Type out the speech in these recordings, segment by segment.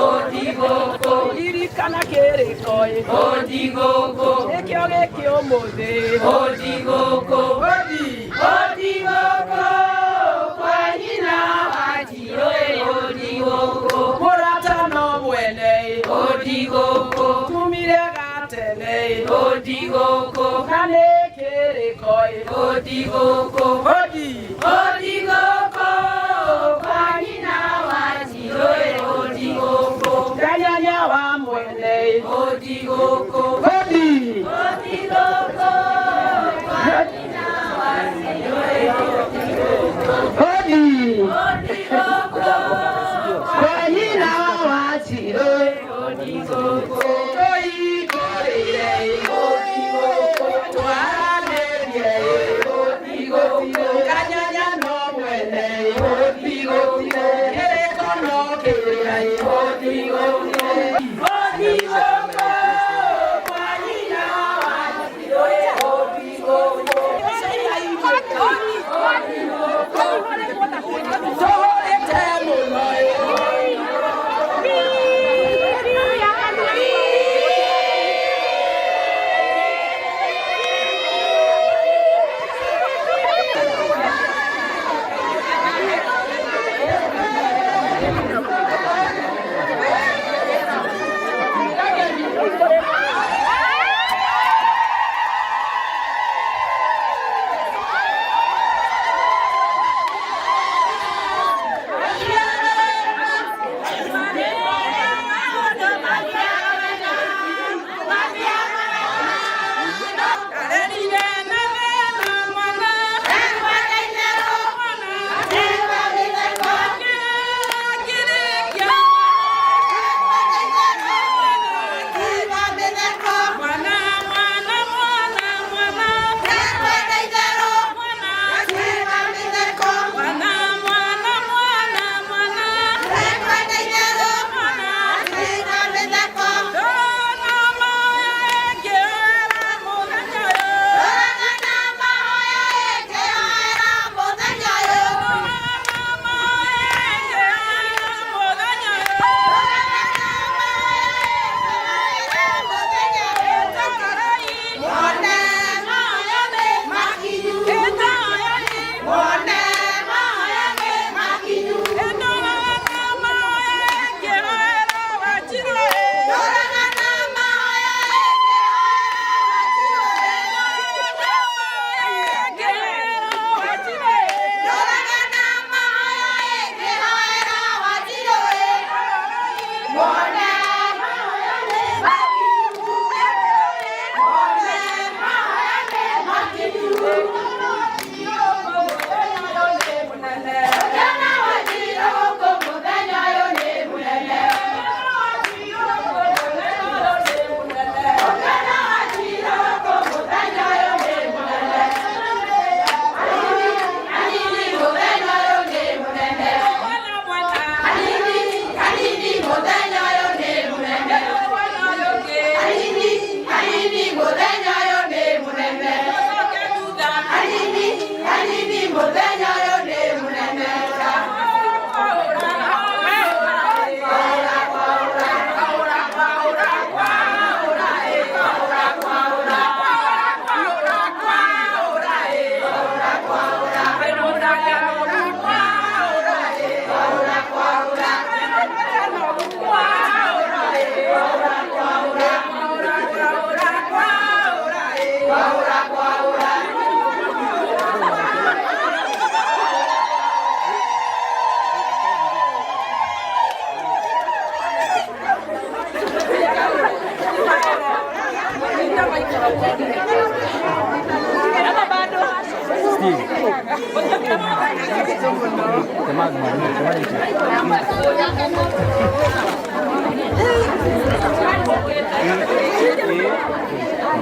Odigoko, irikana kerekoi. Odigoko, ekio mode. Odigoko, odigoko, kwa nyina watiroe. Odigoko, murata no mwene. Odigoko, tumire gatele. Odigoko, kane kerekoi. Odigoko, odigoko, kwa nyina watiroe. Odigoko, kanyanya wa mwene. Odigoko, odigoko, kwa nyina watiroe. Odigoko, kwa nyina watiroe. Odigoko, toikorire. Odigoko, twanerie. Odigoko, kanyanya no mwene. Odigoko, ereko no keria. Odigoko, odigoko, kwa nyina watiroe. Odigoko,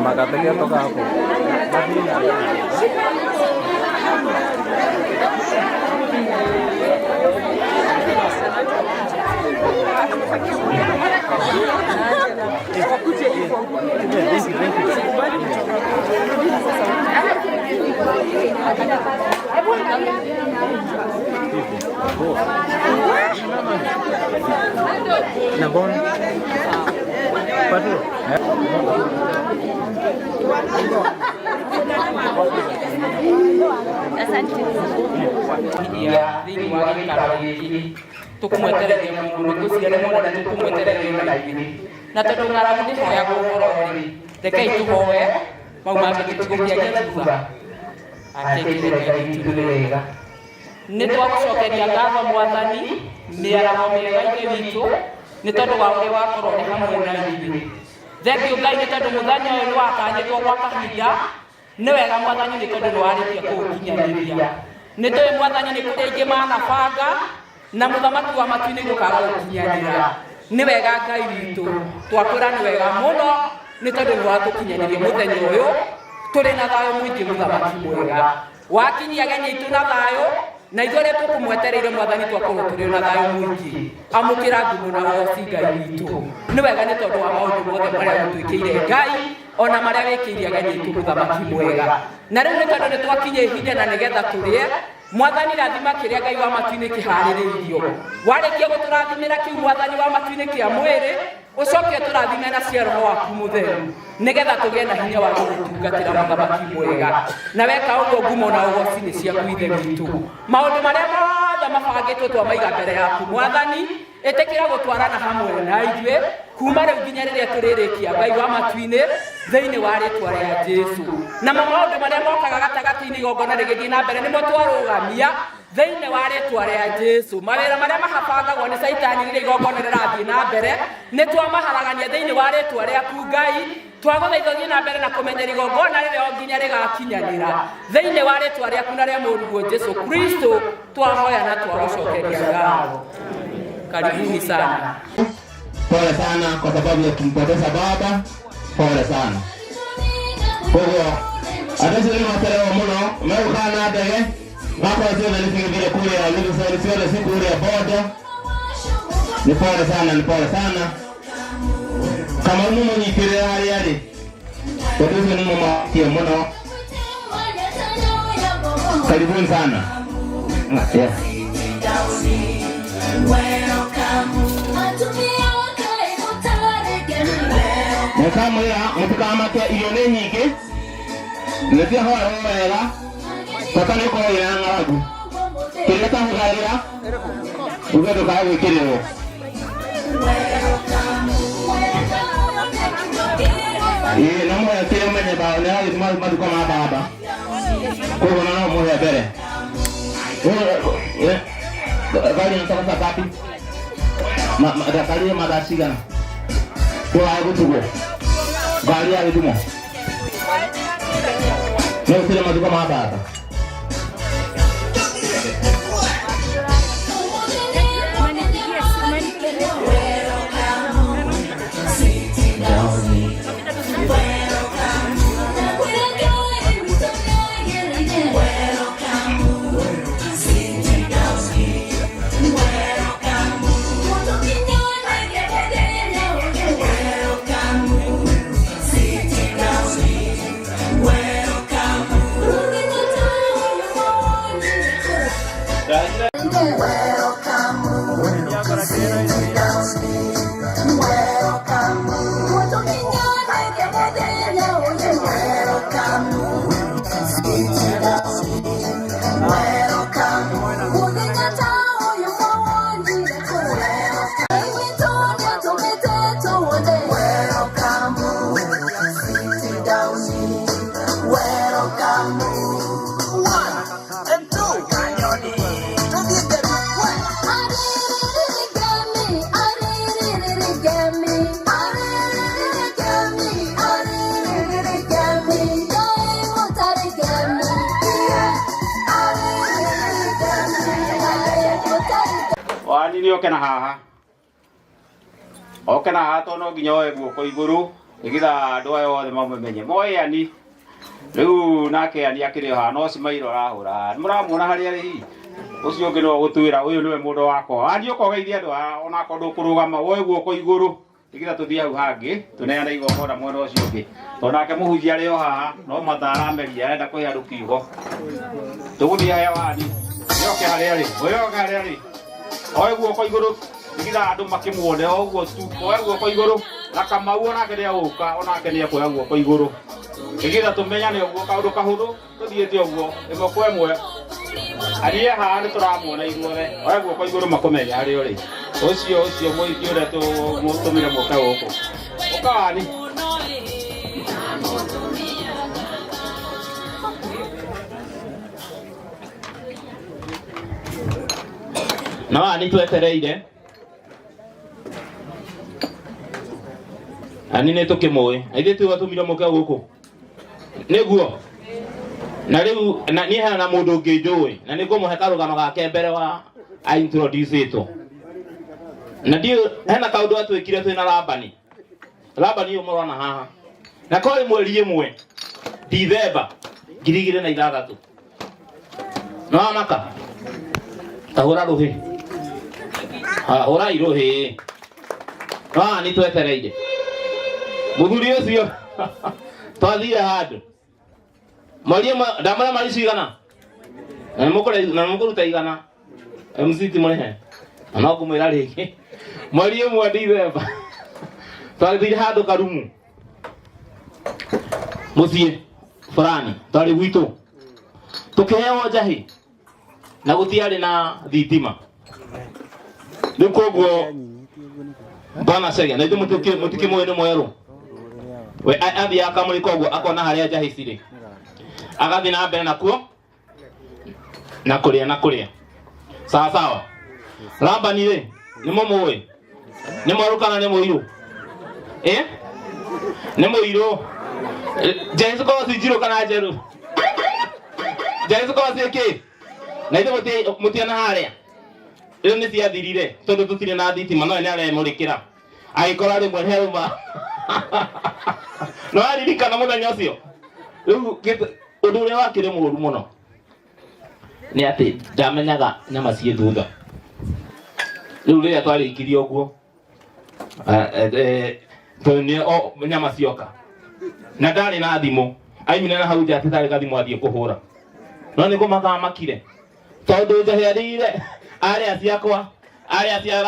Makataka toka hapo. Nambon. Padu. Asante. Ya, ini wali kalau ini tukumweterere mungu kusiana mwana tukumweterere naigini na tondu ngaramu ni hoya gũkorori rekai tũhoe mauma gĩtũgũkia gĩtuga atekere Ngai witũ nĩ wega nĩ twagũcokeria ngatho Mwathani mĩaraho mĩega ithe witũ nĩ tondũ wa ũrĩa wakorwo ũrĩ hamwe na ithuĩ thengio Ngai nĩ tondũ mũthenya ũyũ nĩ watanyĩtwo gwa kahinda nĩ wega Mwathani nĩ tondũ nĩ warĩkia kũũkinyanĩria nĩ tũĩ Mwathani nĩ kũrĩ aingĩ manabanga na muthamaki wa matu-inĩ gũkaga gũkinyanĩra nĩ wega Ngai witũ twakwĩra nĩ wega mũno nĩ tondũ nĩ watũkinyanĩria mũthenya ũyũ tũrĩ na thayũ mũingĩ mũthamaki mwega wakinyia ageni aitũ na thayũ na ithuĩ arĩa tũkũmwetereire Mwathani twakorwo tũrĩ na thayũ mũingĩ amũkĩra ngumo na woci Ngai witũ nĩ wega nĩ tondũ wa maũndũ mothe marĩa gũtwĩkĩire Ngai ona marĩa wĩkĩire ageni aitũ mũthamaki mwega na rĩu nĩ tondũ nĩ twakinya ihinda na nĩgetha tũrĩe Mwathani rathima kĩrĩa Ngai wa matu-inĩ kĩharĩrĩirio warĩkia gũtũrathimĩra kĩu Mwathani wa matu-inĩ kĩa mwĩrĩ ũcoke tũrathime na cia Roho waku mũtheru nĩgetha tũgĩe na hinya wa gũgũtungatĩra mũthamaki mwega na weka ũguo ngumo na ũgoci nĩ ciaku ithe witũ maũndũ marĩa mothe mabangĩtwo twamaiga mbere yaku Mwathani ĩtĩkĩra gũtwarana hamwe na ithuĩ kuma rĩu nginya rĩrĩa tũrĩrĩkia Ngai wa matu-inĩ thĩinĩ wa rĩtwa rĩa Jesũ na maũndũ marĩa mokaga gatagatĩ-inĩ igongona rĩgĩthiĩ na mbere nĩmo twarũgamia thĩinĩ wa rĩtwa rĩa Jesũ mawĩra marĩa mahabangagwo nĩ Saitani rĩrĩa igongona rĩrathiĩ na mbere nĩ twamaharagania thĩinĩ wa rĩtwa rĩaku Ngai twagũthaitha ũthiĩ na mbere na kũmenyera igongona rĩrĩa nginya rĩgakinyanĩra thĩinĩ wa rĩtwa rĩaku na rĩa mũriũ Jesũ Kristo twahoya na twagũcokeria ngatho karibuni sana. Pole sana kwa sababu ya kumpoteza baba. Pole sana. Kwa hiyo atasi ni matendo mno, umekana ndege. Baba sio na nifike vile kule ya ndio sio siku ile ya boda. Ni pole sana, ni pole sana. Kama mumo nyikire hali yale. Kwa hiyo ni mumo kia mno. Karibuni sana. Yeah. Nkamwira mutukamake iyo nĩ nyingĩ nĩcio hoya wega bata nĩ kũhoera ng'aragu kĩrĩa tahũthagĩra uge ndũkae gwĩkĩrĩrwo na mũhe kĩrĩa ũmenye bao nĩ hagĩtũma mathuko ma baba koguo no mũhe mbere gari natoka saa ngapi? Gari mathaa cigana? Kwa gũtugwo gari ya gĩthumo no ũtire mathuko ma baba Nĩ okena haha okena haha to no nginya oe guoko igũrũ nĩgetha andũ aya othe mamũmenye moyani rĩu nake ani akĩrĩ haha no cimairo arahũra mũramuona harĩa rĩ ũcio ũngĩ no gũtwĩra ũyũ nĩwe mũndũ wakwa ani ũkogeithia andũ ona akorwo ndũkũrũgama woe guoko igũrũ nĩgetha tũthiĩ hau hangĩ tũneana igongona mwena ũcio ũngĩ to nake mũhunjia arĩ o haha no mathaa arameria arenda kũhe andũ kiugo tũgũthiĩ haya wani nĩoke harĩa rĩ ũyũ oke harĩa rĩ oe guoko igũrũ nikiga andu makimuone oguo tu koe guoko iguru na Kamau onake ni aguka onake ni akoya guoko iguru nikiga tumenyane oguo kaundu kahuthu tuthiite oguo imwe kwa imwe arie haha ni turamuona ithuothe oya guoko iguru makumenya ari uri ucio muiki uria tumutumire muka guku ukani na ni twetereire ani ne tukimwe aithe tu watumire muka guku niguo na riu ni hana mundu ngijui na ni ngumuhe karugano gake mbere wa introduce ito na dio hena kaundu atwikire twina Labani yo murona haha na kori mweri imwe Dithemba 2006 no amaka tahura ruhi hora iruhi ni twetereire muthuri ucio twathire handu mwarimu ndamara mari cigana na mukuruta igana mct murehe no kumwira rigi mwarimu wa Dithemba twathire handu karumu muthie fulani twari gwitu tukiheo njahi na gutiari na thitima nikuguo bana sege na ithu mutikimwe ni mweru we athi akamuri koguo akona haria njahi ciri agathi na mbere nakuo na kuria sawa Labani ri ni mumui ni mweru kana ni muiru ni muiru Jesu kwa sijiro kana jeru Jesu kwa sike na ithu mutiana haria iyo ni cia thirire tondu tutire na thitima no ni are murikira agikora rimwe helma no aririkana muthenya ucio riu undu uria wakire muru muno ni ati ndamenyaga nyama cie thutha riu riria twarikirie uguo tonye nyama cioka na ndari na thimu aimine na hau nja atitari gathimu athie kuhura no ni kumaga makire tondu njahiarire aria ciakwa aria cia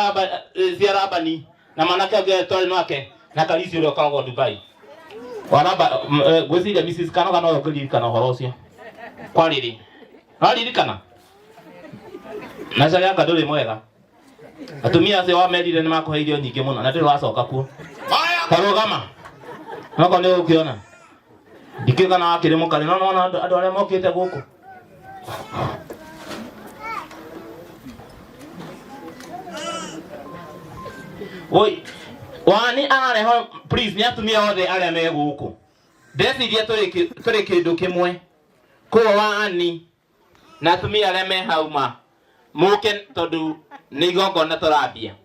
Labani na manake nge tori nake na kalisi ule kago Dubai wanaba gweciria Mrs. Kanoga no kuririkana horo ucio kwariri aririkana na caria kaduri mwega atumia acio wamerire ni makuhe irio nyingi muno na ndiro wacoka kuo karugama nako ni ukiona dikika na akire mukari no andu aria mokite guku oi wani areho please ni atumia othe aria me guku ndeciria turi kindu kimwe ko wani na atumia aria me hauma muke tondu ni igongona turambia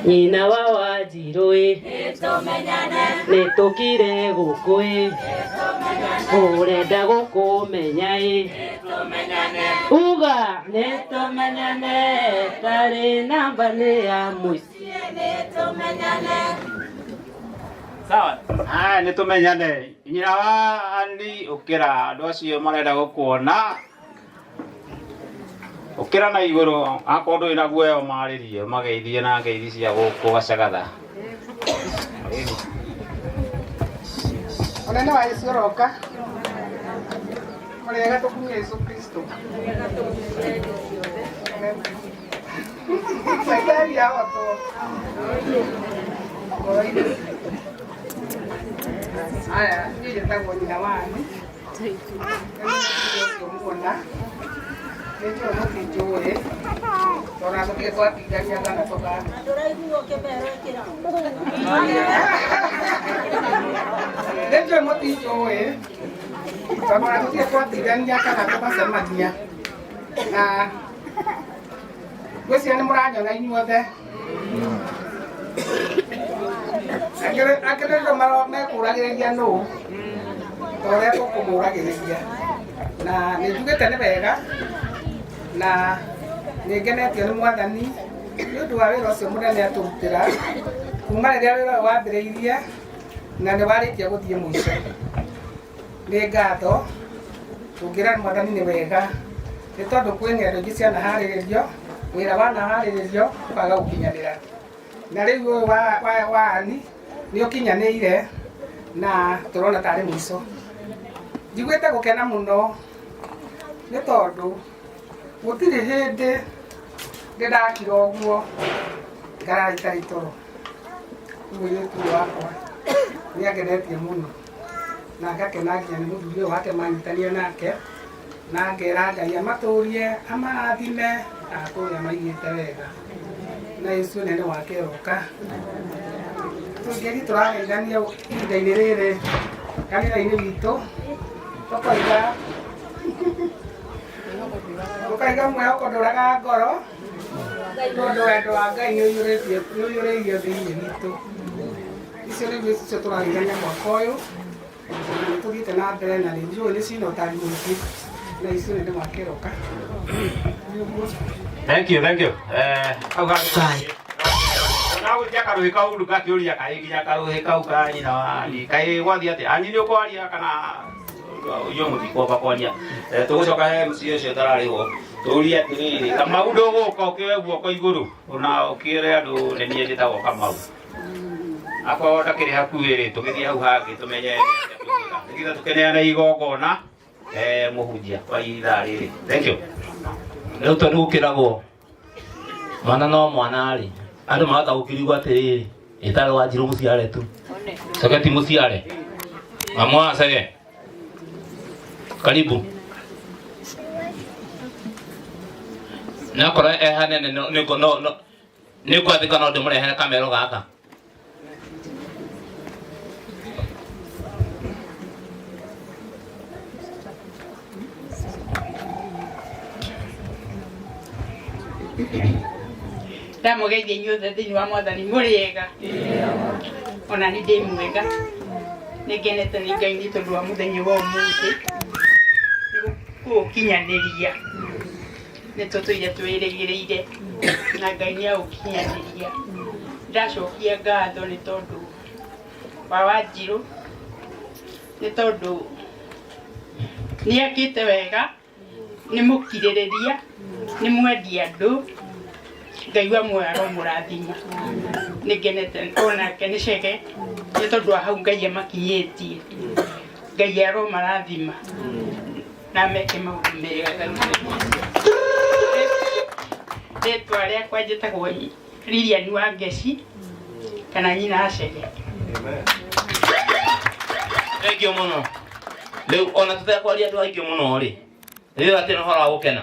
nyina wa Wanjirũ nitukire guku urenda gukumenya uga nitumenyane tari nambani ya muici sawa nitumenyane nyina wa Andi ukira andu acio marenda gukuona ukira na iguru akondu ina guoyo maririe mageithie na ngeithi cia guku gacagatha onene wa Yesu roka murega tukumia Yesu Kristo saidari ya watu aya nije tangu nyina wani Ndio mutijoe tora kuke kwa tigania kana toka ndoraigu kemero kira ndio mutijoe tora kuke kwa tigania kana toka semania na gwesi ani muranyo na inyuothe akere ndo maro me kuragiriria no tora ko kumuragiriria na nijugete ne wega na nigenetio ni mwathani ndu wa wira ucio munene aturutira kuma riria wira wambiriirie na ni warikia guthie mwico ni ngatho tũngĩra mwathani nĩ wega nĩ tondũ kwĩ ng'endo ingĩ cianaharĩrĩrio wĩra wanaharĩrĩrio ũkaga gũkinyanĩra na rĩu ũyũ wa Ani nĩ ũkinyanĩire na tũrona tarĩ mũico njiguĩte gũkena mũno nĩ tondũ gũtirĩ hĩndĩ ndĩrakira ũguo ngara itarĩ toro ũguo mũirĩtu wakwa nĩ agenetie mũno na ngakena nginya nĩ mũthuri ũyũ wake manyitanire nake na ngera Ngai amatũrie amarathime na atũre maigĩte wega na Yesu nene wake roka tũngĩthi tũrageithania ihinda-inĩ rĩrĩ kanitha-inĩ witũ tũkaiga mwĩhoko ndũraga ngoro tondũ wendo wa Ngai nĩ ũiyũrĩirio thĩinĩ witũ icio nĩguo icio tũrageithania mwaka ũyũ tũthiĩte na mbere na rĩu njũĩ nĩ cina ũtari mũingĩ na icio nĩ ndĩmakeroka. Thank you. Now we jaka ro ka uru ka kiuria kai ginya ka ro ka uka nyina wa ni kai gwathi ati ani ni ukwaria kana yo muthiko bakwaria tugucoka he mcio cio tarari ho turia ati kama undo guka ukiwe guoko iguru ona ukire andu ni nie nditagwo Kamau akwa ndakiri hakuhi ri tugithia hau hangi tumenye nginya tukeneana igongona muhunjia kwa ithaa riri. Thank you. Leo tondu ukiragwo mwana no mwana ri andu marata gukirigwo atiriri itaro wa Njiru muciare tu Sogeti muciare amwa sege karibu nakora hanene ni kwathika no ndimurehera kamero gaka ndamugeithia inyuothe thĩinĩ wa Mwathani mũrĩega ona nĩ ndĩ mwega nĩ ngenete nĩ Ngai nĩ tondũ wa mũthenya wa ũmũthĩ gũkinyanĩria nĩ tũtũire twĩrĩgĩrĩire na Ngai nĩ agũkinyanĩria ndacokia ngatho nĩ tondũ wa Wanjiru nĩ tondũ nĩ ekĩte wega nĩ mũkirĩrĩria nĩ mwendia andũ Ngai wa muoyo aromũrathima nĩ ngenete onake nĩ cege nĩ tondũ hau Ngai amakinyĩtie Ngai aromarathima na meke maũndũ mega rĩtwa rĩakwa njĩtagwo Lilian wa Ngeci kana nyina acege. Thank you muno. Leo ona tutakwaria andu aingĩ muno ri rĩu atĩ no hora gũkena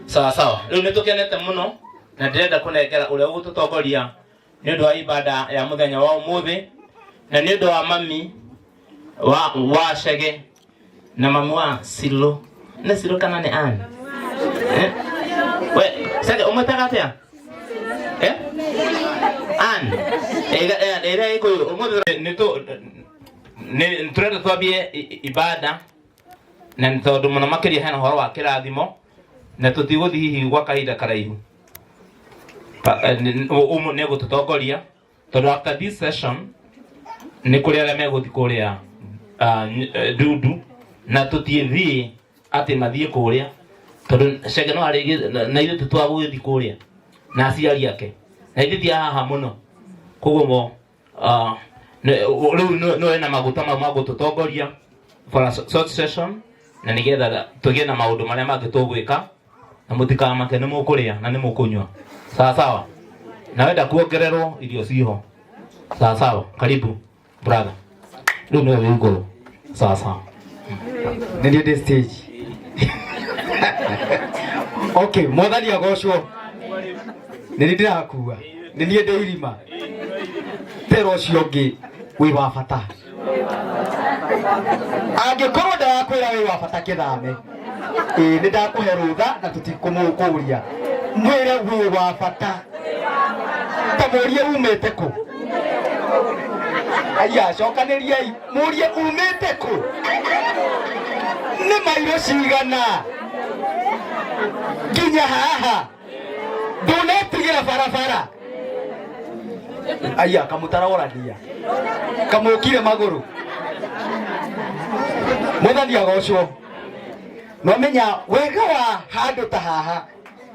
sawa rĩu nĩ tũkenete muno na ndĩrenda kũnengera ũrĩa ũgũtũtongoria nĩ ũndũ wa ibada ya mũthenya wa ũmũthĩ na nĩ ũndũ wa mami wa Cege na mami wa Silo nĩ Silo kana nĩ Ann we Cege ũmwĩtaga atĩa Ann ĩrĩa ĩkũyũ ũmũthĩ nĩ tũrenda twambie ibada na nĩ tondũ mũno makĩria hena ũhoro wa kĩrathimo na tũtigũthiĩ hihi gwa kahinda karaihu nĩ gũtũtongoria tondũ after this session nĩ kũrĩ arĩa megũthiĩ kũrĩa Ndundu na tũtiĩthiĩ atĩ mathiĩ kũrĩa tondũ Cege no arĩ na ithuĩ tũtwagũgĩthiĩ kũrĩa na aciari ake na ithuĩ ti haha mũno koguo rĩu no ena maguta mau ma gũtũtongoria for a short session na nĩgetha tũgĩe na maũndũ marĩa mangĩ tũgwĩka na mũtikamake nĩ mũkũrĩa na nĩ mũkũnyua sawa na wenda kuongererwo irio ciho sawa karibu brother rĩu nĩwe wĩ igũrũ sawa nĩ ndĩ stage okay Mwathani agocwo nĩ ndĩrakua nĩ niĩ ndĩ irima tero ũcio ũngĩ wĩ wa bata angĩkorwo ndarakwĩra wĩ wa bata kĩthame nĩ ndakũhe rũtha na tũtikũmũkũria mwĩre wĩ wa bata tamũrie umĩte kũ aya cokanĩriai mũrie umĩte kũ nĩ mairo cigana nginya haha ndũnetigĩra barabara aya kamũtarorania kamũkire magũrũ Mwathani agocwo no menya wega wa handu ta haha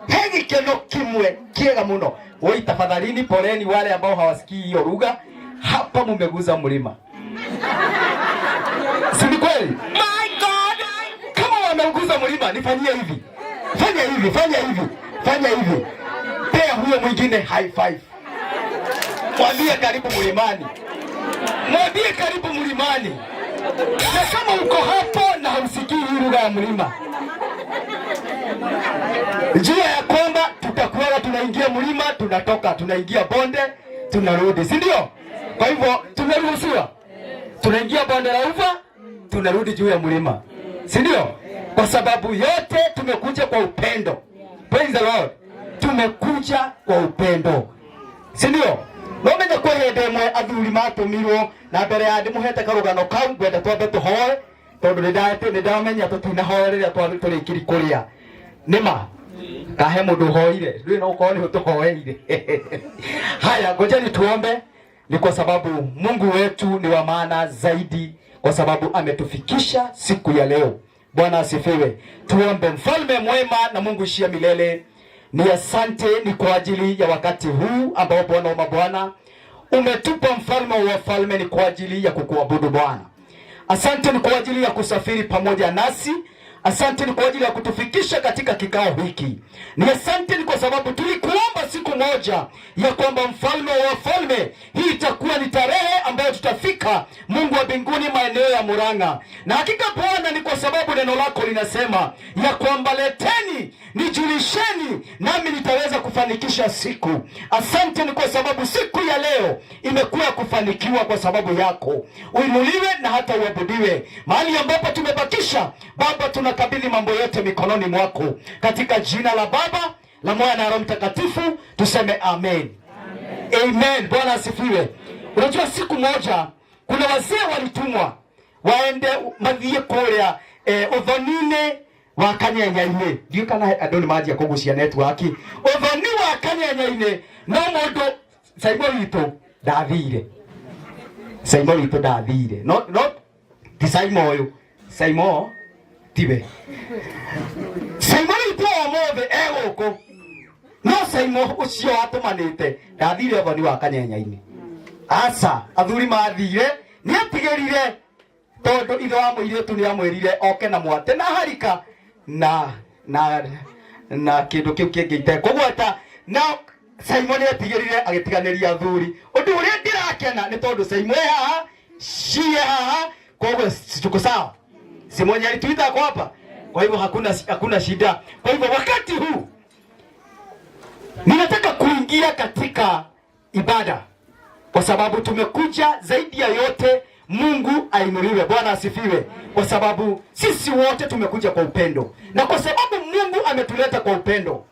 he gikeno kimwe kiega muno. Woi tafadhalini, poleni wale ambao hawasikii hiyo lugha. Hapa mumeguza mlima. Si ni kweli? My God! Kama wameguza mlima, nifanyie hivi. Fanya hivi, fanya hivi. Fanya hivi. Pea huyo mwingine high five. Mwambie karibu mlimani. Mwambie karibu mlimani. Na kama uko hapo na hausikii hii lugha ya mlima, jua ya kwamba tutakuwa tunaingia mlima, tunatoka, tunaingia bonde, tunarudi, si ndio? Kwa hivyo tumeruhusiwa. Tunaingia bonde la ufa, tunarudi juu ya mlima. Si ndio? Kwa sababu yote tumekuja kwa upendo. Praise the Lord. Tumekuja kwa upendo. Si ndio? No menya kwa hende mwe athuri matumirwo na mbere ya ndimuhete karugano kau ngwenda twambe tuhoe tondu ni ndamenya tutinahoya riria twarikiri kuria nima kahe mundu hoire ndio no uko ni tuhoeire. Haya, ngojeni tuombe. Ni kwa sababu Mungu wetu ni wa maana zaidi, kwa sababu ametufikisha siku ya leo. Bwana asifiwe. Tuombe. Mfalme mwema na Mungu ishia milele, ni asante ni kwa ajili ya wakati huu ambao Bwana wa mabwana umetupa. Mfalme wa wafalme, ni kwa ajili ya kukuabudu Bwana. Asante ni kwa ajili ya kusafiri pamoja nasi. Asante ni kwa ajili ya kutufikisha katika kikao hiki. Ni asante ni kwa sababu tulikuomba siku moja ya kwamba mfalme wa wafalme, hii itakuwa ni tarehe ambayo tutafika Mungu wa mbinguni maeneo ya Murang'a. Na hakika Bwana, ni kwa sababu neno lako linasema ya kwamba leteni, nijulisheni, nami nitaweza kufanikisha siku. Asante ni kwa sababu siku ya leo imekuwa kufanikiwa kwa sababu yako. Uinuliwe na hata uabudiwe. Mahali ambapo tumebakisha Baba, tunakabidhi mambo yote mikononi mwako, katika jina la Baba, la Mwana na Roho Mtakatifu tuseme amen. Amen. Bwana asifiwe. Unajua siku moja kuna wazee walitumwa waende mathie kuria uthonine wa Kanyenyaine. Ndio kana andũ nĩ manjia kũgucia network. Uthoni wa Kanyenyaine no mũndũ Simon witũ ndathire. Simon witũ ndathire. No ti Simon ũyũ. Simon tibe. Simon witũ omothe egũkũ. No Simon ũcio atũmanĩte ndathire uthoni wa Kanyenyaine. Asa athuri mathire nĩ atigĩrire tondu ithe wa mũirĩtu nĩ amwĩrire oke na mwate na harika na kindu kiu kingite kugweta. Na Simon atigĩrire agĩtiganĩria athuri. Ũndũ ũrĩa ndirakena nĩ tondu Simon haha shie haha, kwa tuko sawa. Simon alituita kwa hapa, kwa hivyo hakuna shida. Kwa hivyo wakati huu ninataka kuingia katika ibada, kwa sababu tumekuja zaidi ya yote. Mungu ainuliwe. Bwana asifiwe. Kwa sababu sisi wote tumekuja kwa upendo, na kwa sababu Mungu ametuleta kwa upendo,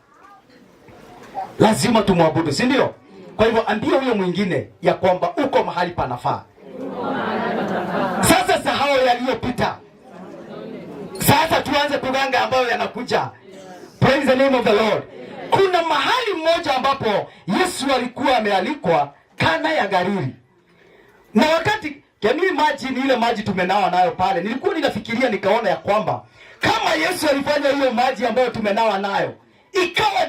lazima tumwabudu, si ndio? Kwa hivyo ambia huyo mwingine ya kwamba uko mahali panafaa. Sasa sahau yaliyopita, sasa tuanze kuganga ambayo yanakuja. Praise the name of the Lord. Kuna mahali mmoja ambapo Yesu alikuwa amealikwa, Kana ya Galili. Na wakati jamii maji ni ile maji tumenawa nayo pale, nilikuwa ninafikiria nikaona ya kwamba kama Yesu alifanya hiyo maji ambayo tumenawa nayo ikawa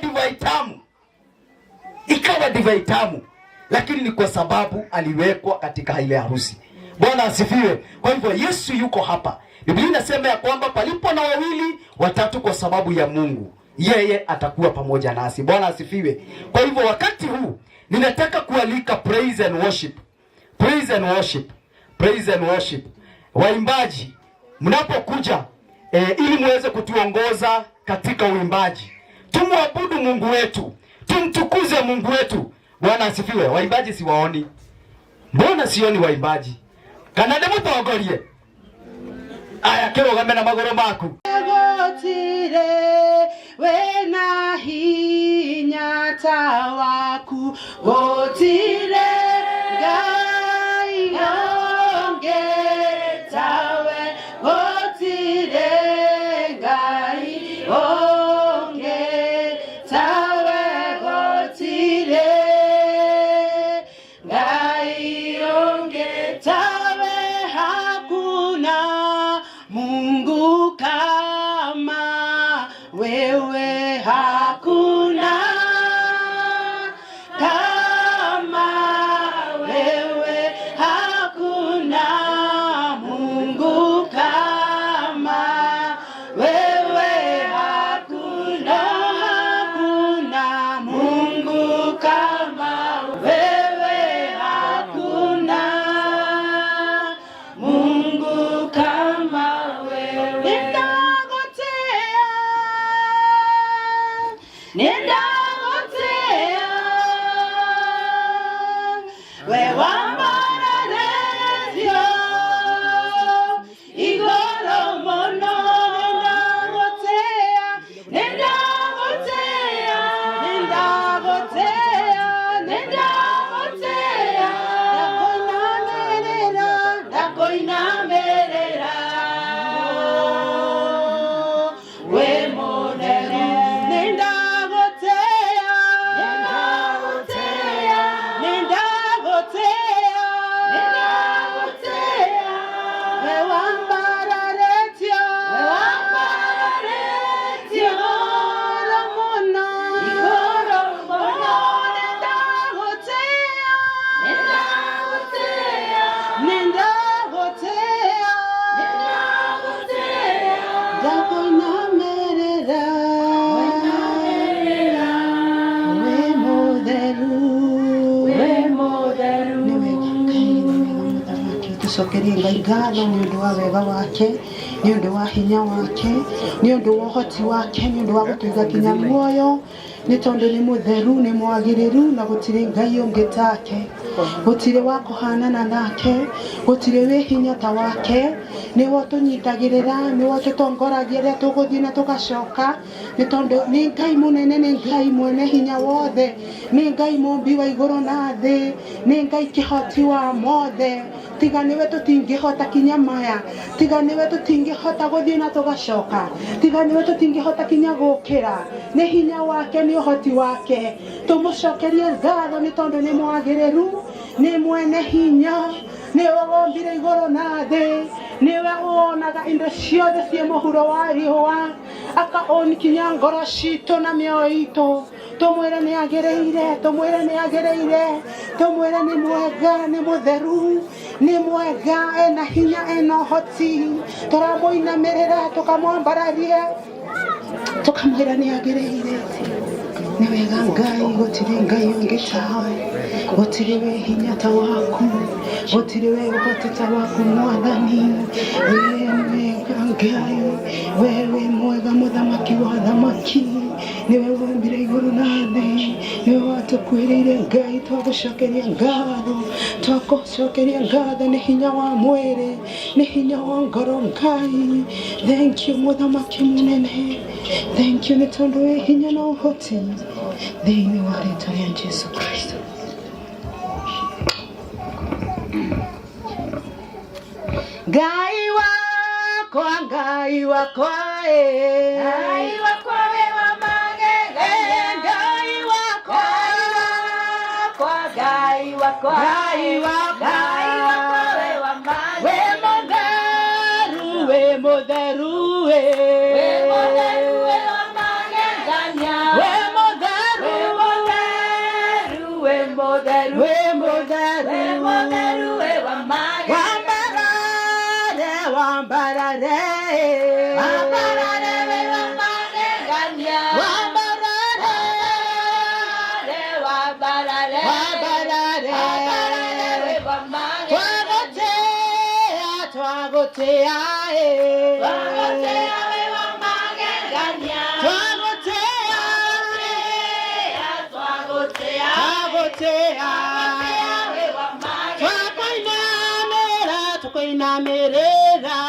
divai tamu, lakini ni kwa sababu aliwekwa katika ile harusi. Bwana asifiwe. Kwa hivyo Yesu yuko hapa. Biblia inasema ya kwamba palipo na wawili watatu kwa sababu ya Mungu, yeye atakuwa pamoja nasi. Bwana asifiwe. Kwa hivyo wakati huu ninataka kualika praise and worship. Praise and worship. Praise and worship. Waimbaji, mnapokuja ili muweze kutuongoza katika uimbaji, tumwabudu Mungu wetu, tumtukuze Mungu wetu. Bwana asifiwe. Waimbaji siwaoni. Mbona sioni waimbaji? Kana ndemu togorie. Aya kirugame na magoro maku. Gotire wena hinya tawaku gotire gai onge tawe gotire gai onge tawe gotire gai onge tawe hakuna Mungu kama nenda gotea we wambararezio igoro mono nenda gotea dakoina merera we modere nenda gotea we wambararezio igoro mono nenda gotea dakoina merera we motheru tucokerie Ngai ngatho nĩ ũndũ wa wega wake, nĩ ũndũ wa hinya wake, nĩ ũndũ wa ũhoti wake, nĩ ũndũ wa gũtũiga kinya muoyo, nĩ tondũ nĩ mũtheru, nĩ mwagĩrĩru na gũtirĩ Ngai ũngĩ take, gũtirĩ wa kũhanana nake, gũtirĩ wĩ hinya ta wake, nĩwe ũtũnyitagĩrĩra, nĩwe ũtũtongoragia rĩrĩa tũgũthiĩ na tũgacoka, nĩ tondũ nĩ Ngai mũnene, nĩ Ngai mwene hinya wothe, nĩ Ngai mũmbi wa igũrũ na thĩ, nĩ Ngai kĩhoti wa mothe, tiga niwe tũtingĩhota kinya maya, tiga niwe tũtingĩhota gũthiĩ na tũgacoka, tiga niwe tũtingĩhota kinya gũkĩra, nĩ hinya wake, nĩ ũhoti wake, tũmũcokerie ngatho nĩ tondũ nĩ mwagĩrĩru, nĩ mwene hinya, nĩwe wombire igũrũ na thĩ, nĩwe wonaga indo ciothe ciĩ mũhuro wa riũa, akaonikinya ngoro citũ na mĩoyo itũ, tũmwĩre nĩ agĩrĩire, tũmwĩre nĩ agĩrĩire, tũmwĩre nĩ mwega, nĩ mũtheru, nĩ mwega, ena hinya, ena ũhoti, tũramũinamĩrĩra, tũkamwambararia, tũkamwĩra nĩ agĩrĩire. Nĩ wega Ngai, gũtirĩ Ngai ũngĩ tawe, gũtirĩ wĩ hinya ta waku, gũtirĩ wĩ ũhoti ta waku Mwathani, wĩ mwega Ngai, wĩ mwega mũthamaki wa thamaki, nĩwe wombire igũrũ na thĩ, nĩwe watũkwĩrĩire Ngai, twagũcokeria ngatho, twagũcokeria ngatho, nĩ hinya wa mwĩrĩ, nĩ hinya wa ngoro Ngai. Thank you mũthamaki mũnene, thank you nĩ tondũ wĩ hinya na ũhoti, thĩinĩ wa rĩĩtwa rĩa Jesũ Kristo. Ngai wakwa, Ngai wakwa, Ngai wakwa we wa magegania, Ngai wakwa, Ngai wakwa, Ngai wakwa we wa magegania, we mũtheru, we mũtheru we wa magegania, we mũtheru, we mũtheru, we mũtheru, we mũtheru we wa magegania. Wambarare, wambarare we wa magegania, wambarare, wambarare, wambarare, wambarare we wa magegania, twagotea, twagotea we wa magegania, twagotea, twagotea, twagotea we wa magegania, twakoinamĩrĩra.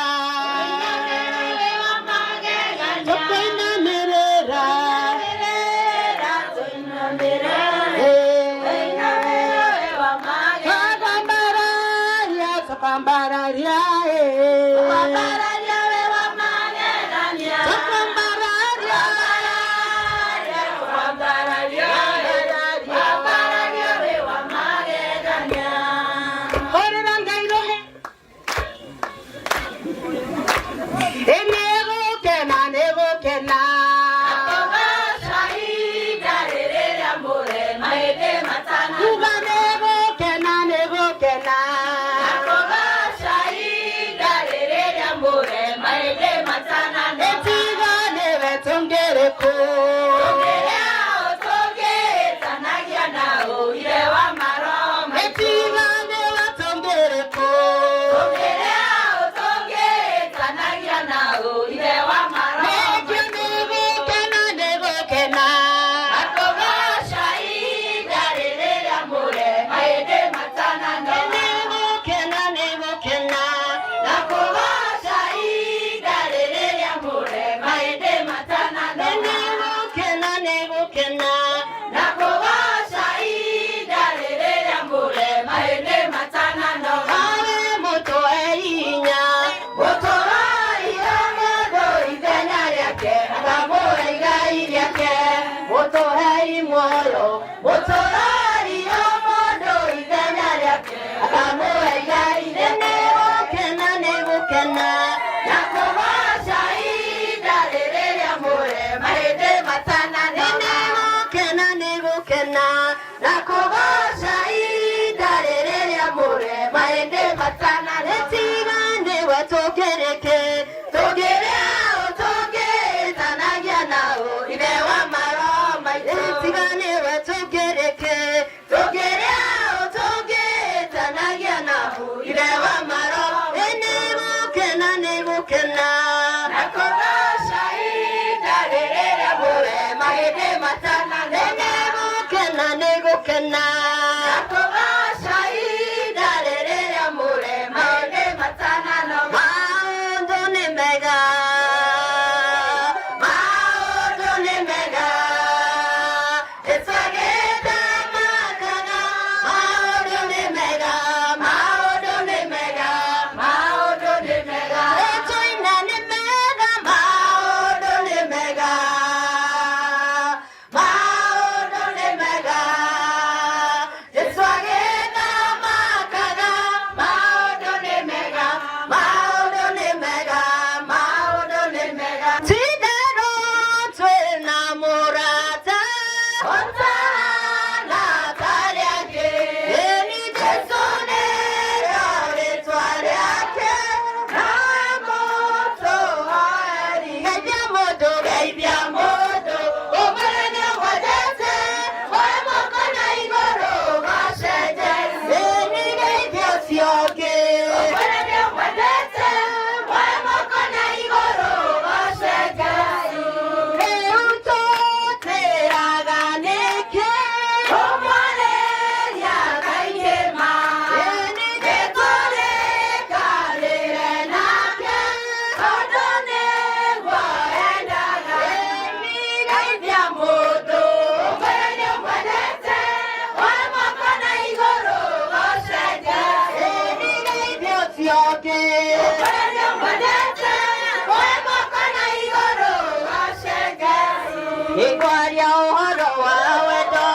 Ingwaria uhoro wa wendo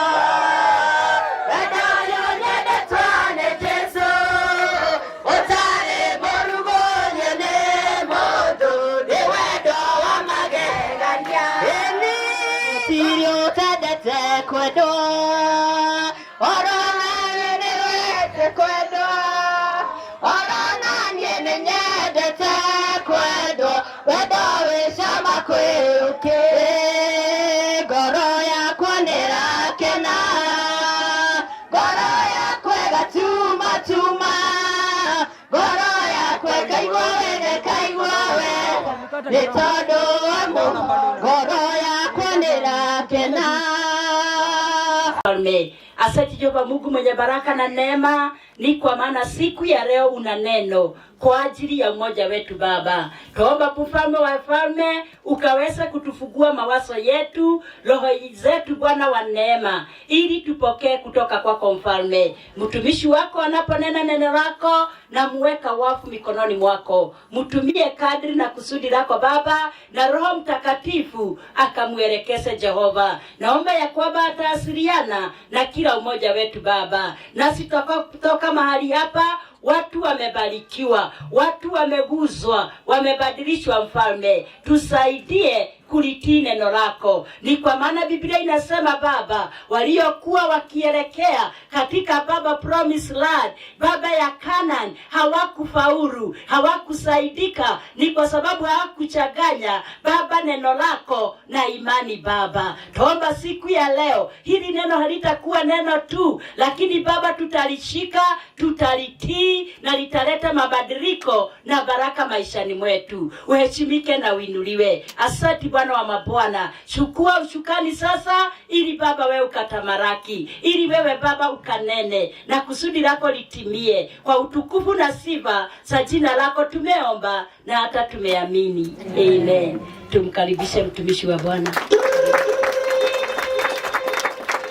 Asante Jehova Mungu mwenye baraka na neema, ni kwa maana siku ya leo una neno kwa ajili ya mmoja wetu Baba. Tuomba mfalme wa falme ukaweza kutufungua mawazo yetu, roho zetu Bwana wa neema, ili tupokee kutoka kwako mfalme. Mtumishi wako anaponena neno lako na muweka wafu mikononi mwako. Mtumie kadri na kusudi lako Baba, na Roho Mtakatifu akamuelekeze Jehova. Naomba ya kwamba ataasiliana na kila umoja wetu Baba. Nasi kutoka mahali hapa watu wamebarikiwa, watu wameguzwa, wamebadilishwa mfalme. Tusaidie kulitii neno lako. Ni kwa maana Biblia inasema Baba, waliokuwa wakielekea katika Baba promise land, Baba ya Canaan, hawakufaulu, hawakusaidika, ni kwa sababu hawakuchanganya Baba neno lako na imani Baba. Tuomba siku ya leo hili neno halitakuwa neno tu, lakini Baba tutalishika, tutalitii, na litaleta mabadiliko na baraka maishani mwetu. Uheshimike na uinuliwe. Asante Bwana wa mabwana. Chukua ushukani sasa, ili Baba wewe ukatamaraki, ili wewe Baba ukanene na kusudi lako litimie. Kwa utukufu na sifa za jina lako tumeomba na hata tumeamini. Amen. Tumkaribishe mtumishi wa Bwana.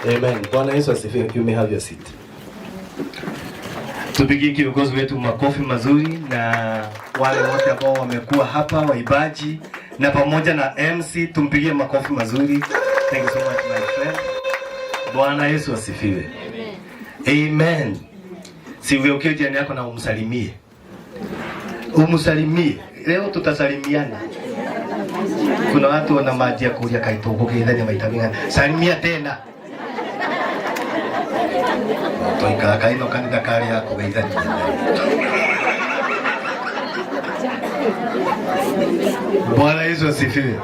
Amen. Bwana Yesu asifiwe. You may have your seat. Tupigie kiongozi wetu makofi mazuri, na wale wote ambao wamekuwa hapa, waibaji na pamoja na MC, tumpigie makofi mazuri. Thank you so much my friend. Bwana Yesu asifiwe. Amen. Siweke jirani yako na umsalimie. Umsalimie. Leo tutasalimiana. Kuna watu wana maji ya kulia kaitoko kidhani maitamina. Salimia tena. Toika kaino kanida kali yako gaidhani. Bwana Yesu asifiwe.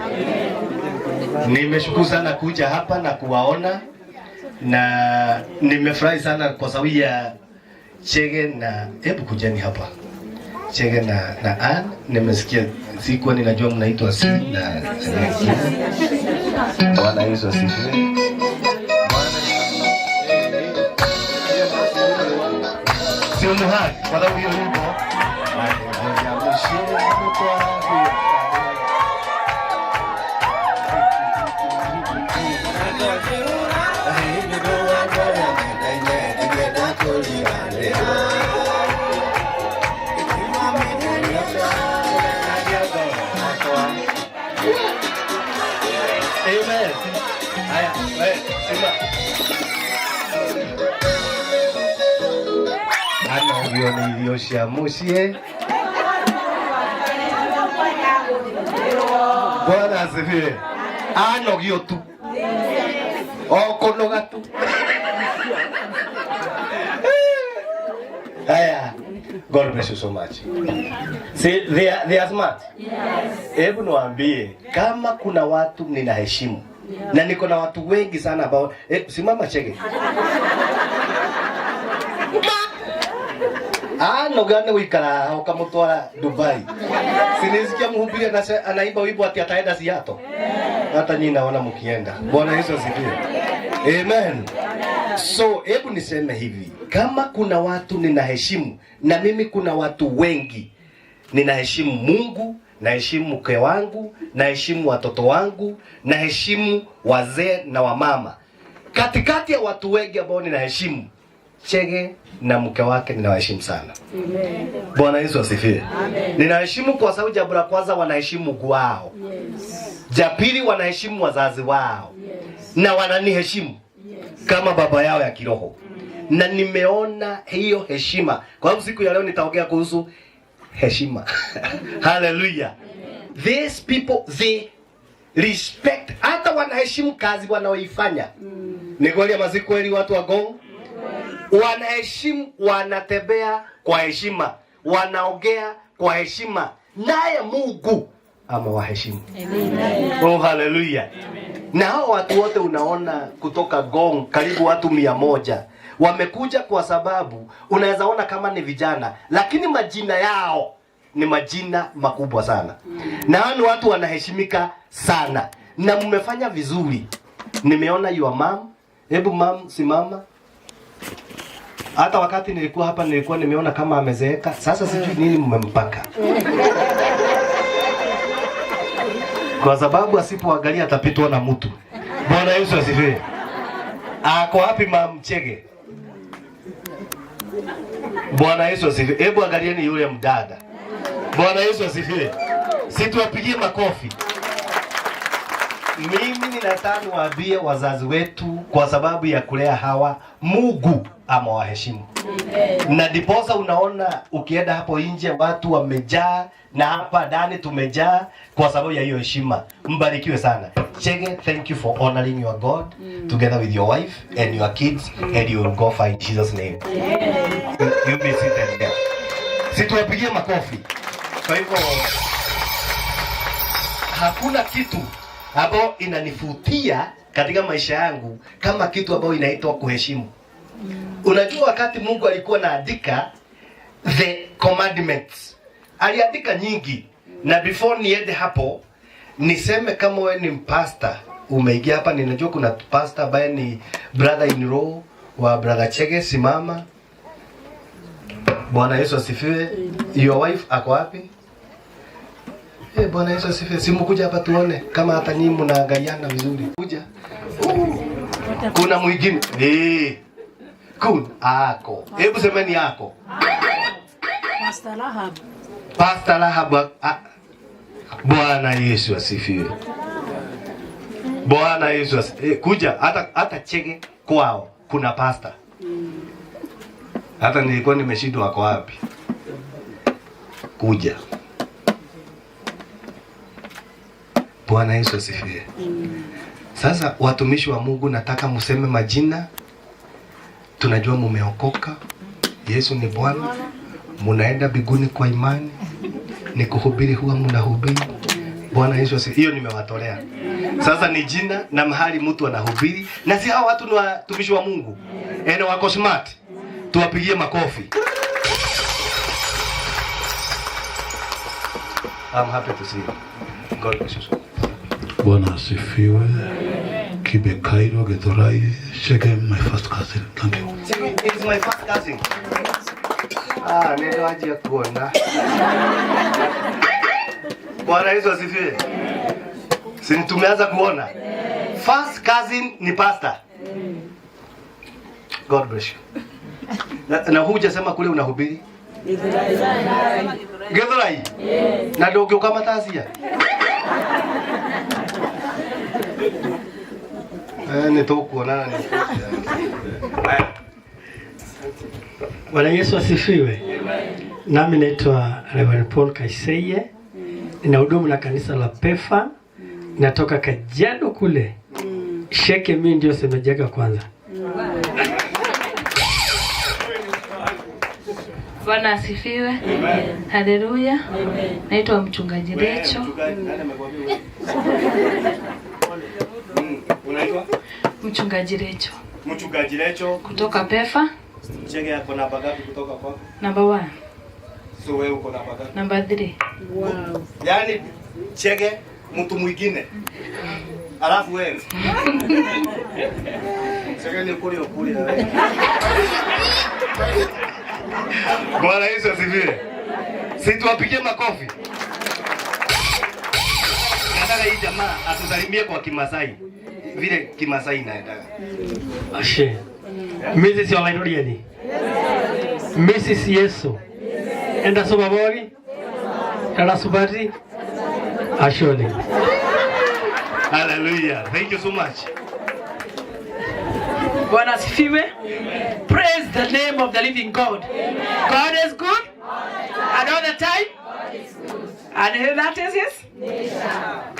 Nimeshukuru sana kuja hapa na kuwaona, na nimefurahi sana kwa sababu ya Chege na hebu kujani hapa. Chege na Ann, nimesikia sikuwa ninajua mnaitwa si na Bwana Yesu asifiwe. Sio muhali kwa sababu hiyo yuko Amen. Haya, wewe sema. Ana ulioni ilioshia mushie. Bwana asifiwe. Ano gio tu. Okonoga tu. Haya. God bless you so much. See, they are smart. Yes. Hebu niwaambie, kama kuna watu ninaheshimu, na niko na watu wengi sana ambao simama Chege. Nogane wikara ukamutwara Dubai. Sinisikia mhubiri anaimba wimbo ati ataenda Seattle. Hata nyinyi naona mkienda. Bwana Yesu asifiwe. Amen. So, hebu niseme hivi, kama kuna watu ninaheshimu, na mimi kuna watu wengi, ninaheshimu Mungu, naheshimu mke wangu, naheshimu watoto wangu, naheshimu wazee na wamama. Katikati ya watu wengi ambao ninaheshimu, Chege na mke wake ninawaheshimu sana. Bwana Yesu asifiwe. Ninaheshimu kwa sababu jambo la kwanza wanaheshimu kwao. Ja pili wanaheshimu wazazi wao. Na wananiheshimu kama baba yao ya kiroho. Na nimeona hiyo heshima. Kwa sababu siku ya leo nitaongea kuhusu heshima. Hallelujah. These people, they respect, hata wanaheshimu kazi wanaoifanya. Ni kweli ama si kweli watu wa Gong? Wanaheshimu, wanatembea kwa heshima, wanaongea kwa heshima, naye Mungu amewaheshimu. Oh, hallelujah. Na hao watu wote unaona kutoka Gong, karibu watu 100 wamekuja kwa sababu unaweza ona kama ni vijana, lakini majina yao ni majina makubwa sana. Na hao watu wanaheshimika sana. Na mmefanya vizuri. Nimeona your mom. Hebu mom simama. Hata wakati nilikuwa hapa nilikuwa nimeona kama amezeeka. Sasa sijui nini mmempaka. Kwa sababu asipoangalia atapitwa na mtu. Bwana Yesu asifiwe. Ako wapi mama Chege? Bwana Yesu asifiwe. Hebu angalieni yule mdada. Bwana Yesu asifiwe. Situwapigie makofi. Mimi ninataka niwaambie wazazi wetu kwa sababu ya kulea hawa Mungu amewaheshimu. Na diposa unaona ukienda hapo nje watu wamejaa na hapa ndani tumejaa kwa sababu ya hiyo heshima. Mbarikiwe sana. Chege, thank you for honoring your God together with your wife and your kids and you will go find Jesus name. You be seated there. Situwapigie makofi. Kwa hivyo hakuna kitu ambao inanifutia katika maisha yangu kama kitu ambao inaitwa kuheshimu. Unajua wakati Mungu alikuwa anaandika the commandments, aliandika nyingi. Na before niende hapo niseme kama wewe ni pastor umeingia hapa, ninajua kuna pastor ambaye ni brother in law wa brother Chege, simama. Bwana Yesu asifiwe. Your wife ako wapi? Bwana Yesu asifiwe. Simu kuja hapa tuone kama hata nyinyi mnaangaliana vizuri. Kuja. Kuna mwingine. Kun ako. Hebu semeni yako. Pastor Lahab. Pastor Lahab. Bwana Yesu asifiwe. Bwana Yesu asifiwe. Kuja hata Chege kwao kuna pastor. Hata nilikuwa nimeshindwa wako wapi. Kuja. Bwana Yesu asifiwe. Sasa watumishi wa Mungu nataka museme majina. Tunajua mumeokoka. Yesu ni Bwana. Munaenda mbinguni kwa imani. Ni kuhubiri huwa mnahubiri. Bwana Yesu asifiwe. Hiyo nimewatolea. Sasa ni jina na mahali mtu anahubiri. Na si hao watu ni watumishi wa Mungu. Ene wako smart. Tuwapigie makofi. I'm happy to see you. God bless you. Bwana asifiwe. Kibekairo Githurai. Chege, my first cousin. Thank you. Chege is my first cousin. Ndio aje kuona. Bwana Yesu asifiwe. Si tumeanza kuona. First cousin ni pastor. God bless you. Na hujasema kule unahubiri? Githurai. Na ndio kama tasia. Nitokuonana ni. Bwana Yesu asifiwe. Nami naitwa Reverend Paul Kaiseye. Ninahudumu na kanisa la Pefa. Natoka Kajiado kule. Sheke mimi ndio semejaga kwanza. Bwana asifiwe. Haleluya. Naitwa mchungaji Recho. Unaitwa? Mchungaji Recho. Mchungaji Recho kutoka Pefa. Chege yako namba ngapi kutoka kwa? Number 1. So wewe uko namba ngapi? Number 3. Wow. Yaani Chege mtu mwingine. Alafu wewe. Chege ni kule wewe. Bwana Yesu asifiwe. Situwapigie makofi. Nataka hii jamaa atusalimie kwa Kimasai. Vile Kimasai inaenda. Ashe. Mimi si online. Mrs. Yesu. Enda subabori. Enda subati. Ashoni. Hallelujah. Thank you so much. Bwana asifiwe. Praise the name of the living God. God is good. And all the time. And who that is his?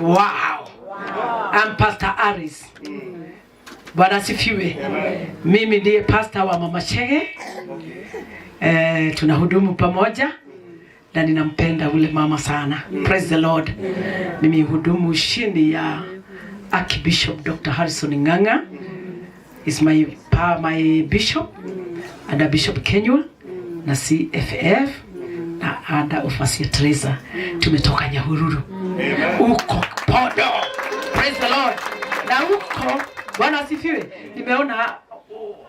Wow. I'm Pastor Aris. Bwana asifiwe. Mimi ndiye pastor wa Mama Chege. Tunahudumu pamoja na ninampenda ule mama sana. Praise the Lord. Mimi hudumu chini ya Archbishop Dr. Harrison Ng'ang'a. Is my bishop and Bishop Kenywa na CFF na ada Overseer Teresa. Tumetoka Nyahururu. Uko Podo. Praise the Lord. Na uko Bwana asifiwe. Nimeona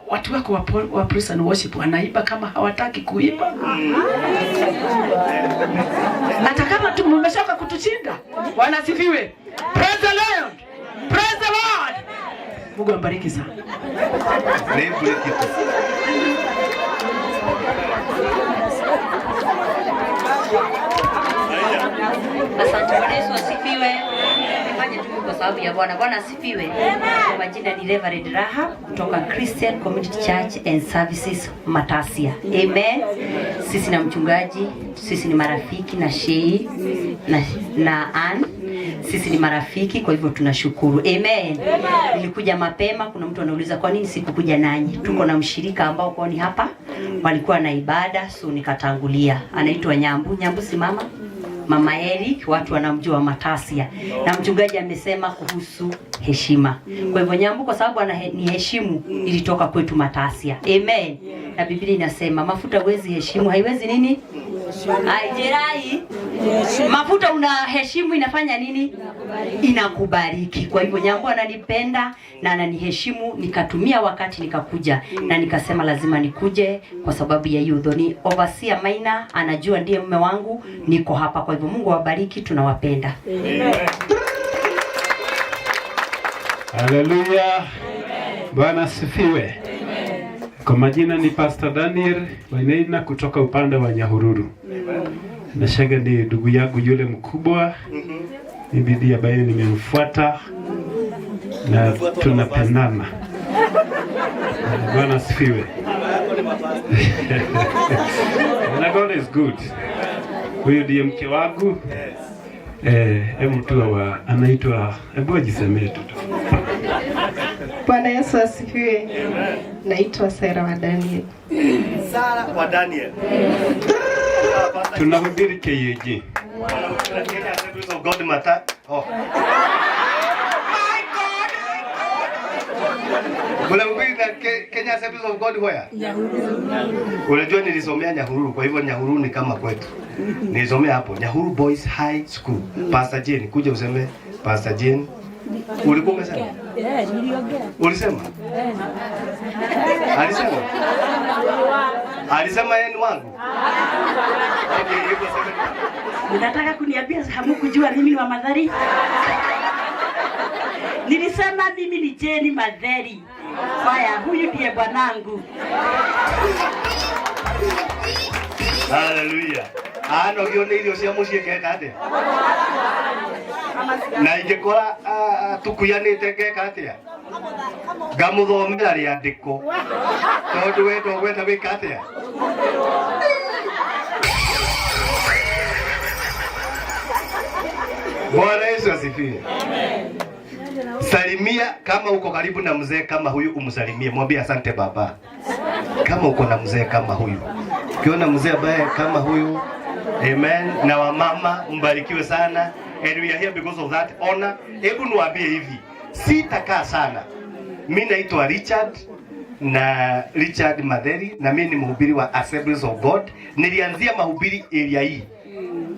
watu wako wa praise and worship wanaiba kama hawataki kuiba. Hata kama tu mmeshoka kutushinda. Bwana asifiwe. Praise the Lord. Praise the Lord. Mungu ambariki sana. Asante. Bwana Yesu asifiwe. Nifanye tu kwa sababu ya Bwana. Bwana asifiwe. Kwa majina ni Reverend Rahab kutoka Christian Community Church and Services Matasia. Amen. Sisi na mchungaji, sisi ni marafiki na Shei na Ann. Sisi ni marafiki, kwa hivyo tunashukuru. Amen. Nilikuja mapema, kuna mtu anauliza kwa nini sikukuja nanyi. Tuko na mshirika ambao kwa ni hapa walikuwa na ibada, so nikatangulia. Anaitwa Nyambu. Nyambu simama. Mama Eric, watu wanamjua Matasia. Na mchungaji amesema kuhusu heshima. Kwa hivyo Nyambu kwa sababu ni heshimu ilitoka kwetu Matasia. Amen. Na Biblia inasema mafuta huwezi heshimu, haiwezi nini? Jerai. Mafuta unaheshimu inafanya nini? Inakubariki. Kwa hivyo Nyambu ananipenda na ananiheshimu, nikatumia wakati nikakuja na nikasema lazima nikuje kwa sababu ya hiyo. Ni Overseer Maina anajua ndiye mume wangu, niko hapa. Kwa hivyo Mungu awabariki, tunawapenda. Amen. Hallelujah. Bwana asifiwe. Kwa majina ni Pastor Daniel Wainaina kutoka upande wa Nyahururu. Na Shege ni ndugu yangu yule mkubwa. Ni bibi ambaye nimemfuata na tunapendana. Bwana asifiwe. Na God is good. Huyu ndiye mke wangu. Mtu wa anaitwa ajisemee tu. Bwana Yesu asifiwe. Naitwa Sara wa Daniel. Sara wa Daniel. Tunahubiri KAG. Kenya Assemblies of God Mata. Oh. Unahubiri na Kenya Assemblies of God where? Nyahururu. Unajua nilisomea Nyahururu, kwa hivyo Nyahururu ni kama kwetu. Nilisomea hapo Nyahururu Boys High School. Pastor Jane, kuja useme Pastor Jane. Ulikuwa umesema? Niliongea. Ulisema? Alisema? Alisema yeye ni wangu. Unataka kuniambia hamkujua mimi ni wa Madhari? Nilisema mimi ni Jeni Madhari. Haya, huyu ndiye bwanangu. Hallelujah. Ano gione irio cia mucie keka ate. Na ingekora tukuyanite keka atia. Ngamuthomera riandiko. Tondu weto gweta wika atia. Bwana Yesu asifiwe. Salimia kama uko karibu na mzee kama huyu, umsalimie, mwambie asante baba. Kama uko na mzee kama huyu, ukiona mzee ambaye kama huyu, amen. Na wamama mbarikiwe sana, and we are here because of that honor. Hebu niwaambie hivi, sitakaa sana. Mimi naitwa Richard Madheri na mimi ni mhubiri wa Assemblies of God. Nilianzia mahubiri area hii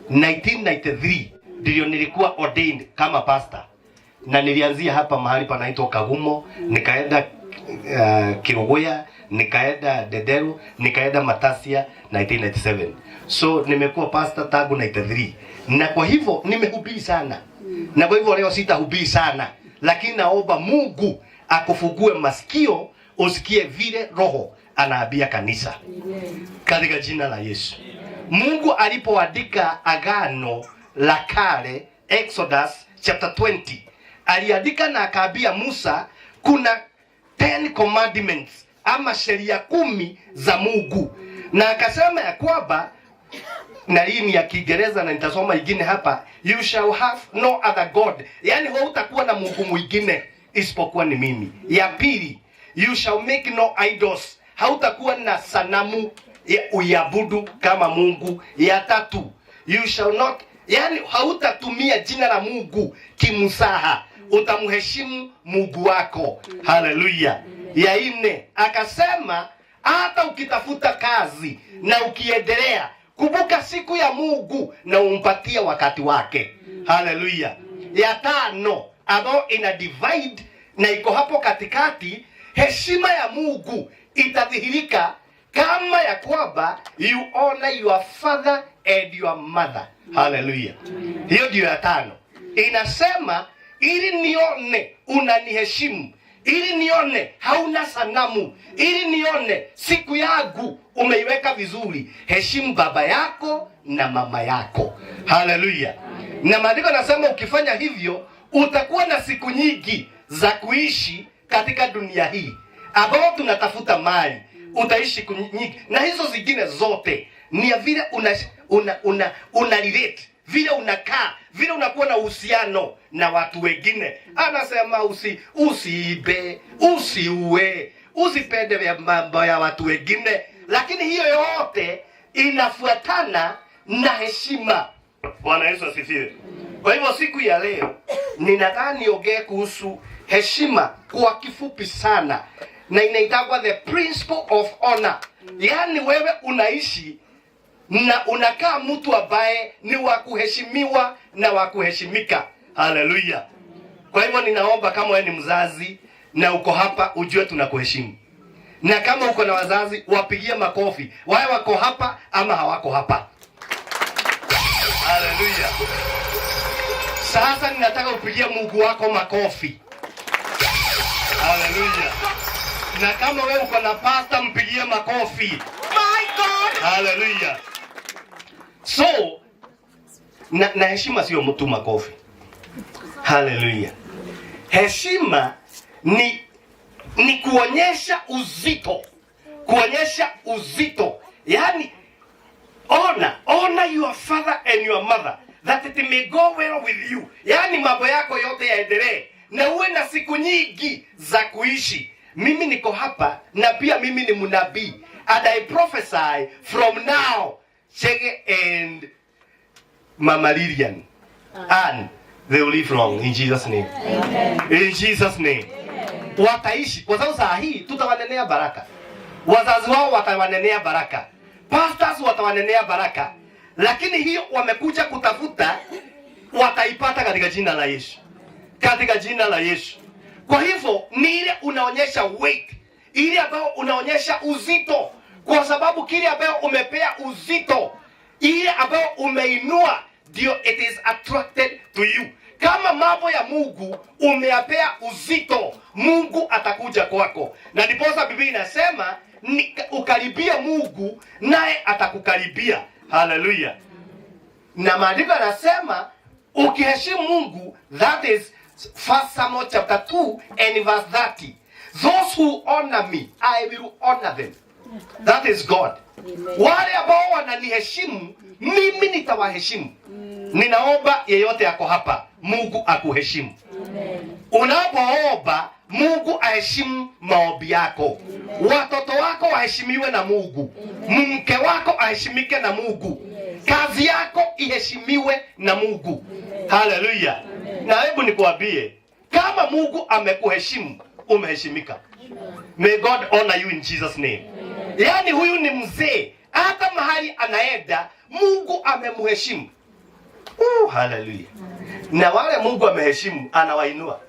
1993, ndio nilikuwa ordained kama pastor. Na nilianzia hapa mahali panaitwa Kagumo, nikaenda Kirugoya, nikaenda Dedero, nikaenda Matasia 1997. So nimekuwa pastor tangu 93. Na kwa hivyo nimehubiri sana. Na kwa hivyo leo sitahubiri sana, lakini naomba Mungu akufungue masikio usikie vile Roho anaambia kanisa katika jina la Yesu. Mungu alipoandika agano la kale, Exodus chapter 20, aliandika na akaambia Musa kuna 10 commandments ama sheria 10 za Mungu, na akasema ya kwamba, na hii ni ya Kiingereza na nitasoma ingine hapa, you shall have no other god, yani hautakuwa na Mungu mwingine isipokuwa ni mimi. Ya pili, you shall make no idols, hautakuwa na sanamu ya uabudu kama Mungu. Ya tatu, you shall not, yani hautatumia jina la Mungu kimsaha, utamheshimu Mungu wako. Haleluya. Ya nne, akasema hata ukitafuta kazi na ukiendelea, kumbuka siku ya Mungu na umpatie wakati wake. Haleluya. Ya tano, ambao ina divide na iko hapo katikati, heshima ya Mungu itadhihirika kama ya kwamba you honor your father and your mother. Haleluya. Hiyo ndio ya tano. Inasema ili nione unaniheshimu, ili nione hauna sanamu, ili nione siku yangu umeiweka vizuri, heshimu baba yako na mama yako. Haleluya. Na maandiko nasema ukifanya hivyo utakuwa na siku nyingi za kuishi katika dunia hii ambao tunatafuta mali. Utaishi siku nyingi, na hizo zingine zote ni ya vile una relate, vile unakaa, vile unakuwa na uhusiano na watu wengine. Anasema usiibe, usiue, usipende vya mambo ya watu wengine, lakini hiyo yote inafuatana na heshima. Bwana Yesu asifiwe. Kwa hivyo siku ya leo ninataka niongee kuhusu heshima kwa kifupi sana, na inaitwa the principle of honor. Yani wewe unaishi na unakaa mtu ambaye ni wa kuheshimiwa na wa kuheshimika. Haleluya. Kwa hivyo ninaomba kama wewe ni mzazi na uko hapa, ujue tunakuheshimu. Na kama uko na wazazi, wapigie makofi wale wako hapa ama hawako hapa. Haleluya. Sasa ninataka upigie Mungu wako makofi. Haleluya. Na kama wewe uko na pastor, mpigie makofi. My God. Haleluya. So na heshima sio mtu makofi. Haleluya. Heshima ni kuonyesha uzito. Kuonyesha uzito. Yani honor your father and your mother, that it may go well with you. Yani mambo yako yote yaendelee na uwe na siku nyingi za kuishi. Mimi niko hapa na pia mimi ni mnabii, and I prophesy from now, Chege and Mama Lilian, and they will live long in Jesus name. Amen. In Jesus name. Amen. Wataishi kwa sababu saa hii tutawanenea baraka. Wazazi wao watawanenea baraka. Pastors watawanenea baraka. Lakini hiyo wamekuja kutafuta, wataipata katika jina la Yesu. Katika jina la Yesu. Kwa hivyo ni ile unaonyesha weight, ile ambayo unaonyesha uzito, kwa sababu kile ambayo umepea uzito, ile ambayo umeinua, ndio it is attracted to you. Kama mambo ya Mungu umeyapea uzito, Mungu atakuja kwako. Na ndiposa Biblia inasema ukaribia Mungu naye atakukaribia. Haleluya. Na maandiko yanasema ukiheshimu Mungu, that is 1 Samuel chapter 2 and verse 30. Those who honor me, I will honor them. That is God. Wale ambao wananiheshimu, mimi nitawaheshimu. Ninaomba yeyote yako hapa, Mungu akuheshimu. Unapoomba, Mungu aheshimu maombi yako. Watoto wako waheshimiwe na Mungu. Mke wako aheshimike na Mungu. Kazi yako iheshimiwe na Mungu. Haleluya. Na hebu nikuambie, kama Mungu amekuheshimu, umeheshimika. May God honor you in Jesus name. Yani huyu ni mzee, hata mahali anaenda Mungu amemheshimu. Haleluya. Na wale Mungu ameheshimu anawainua.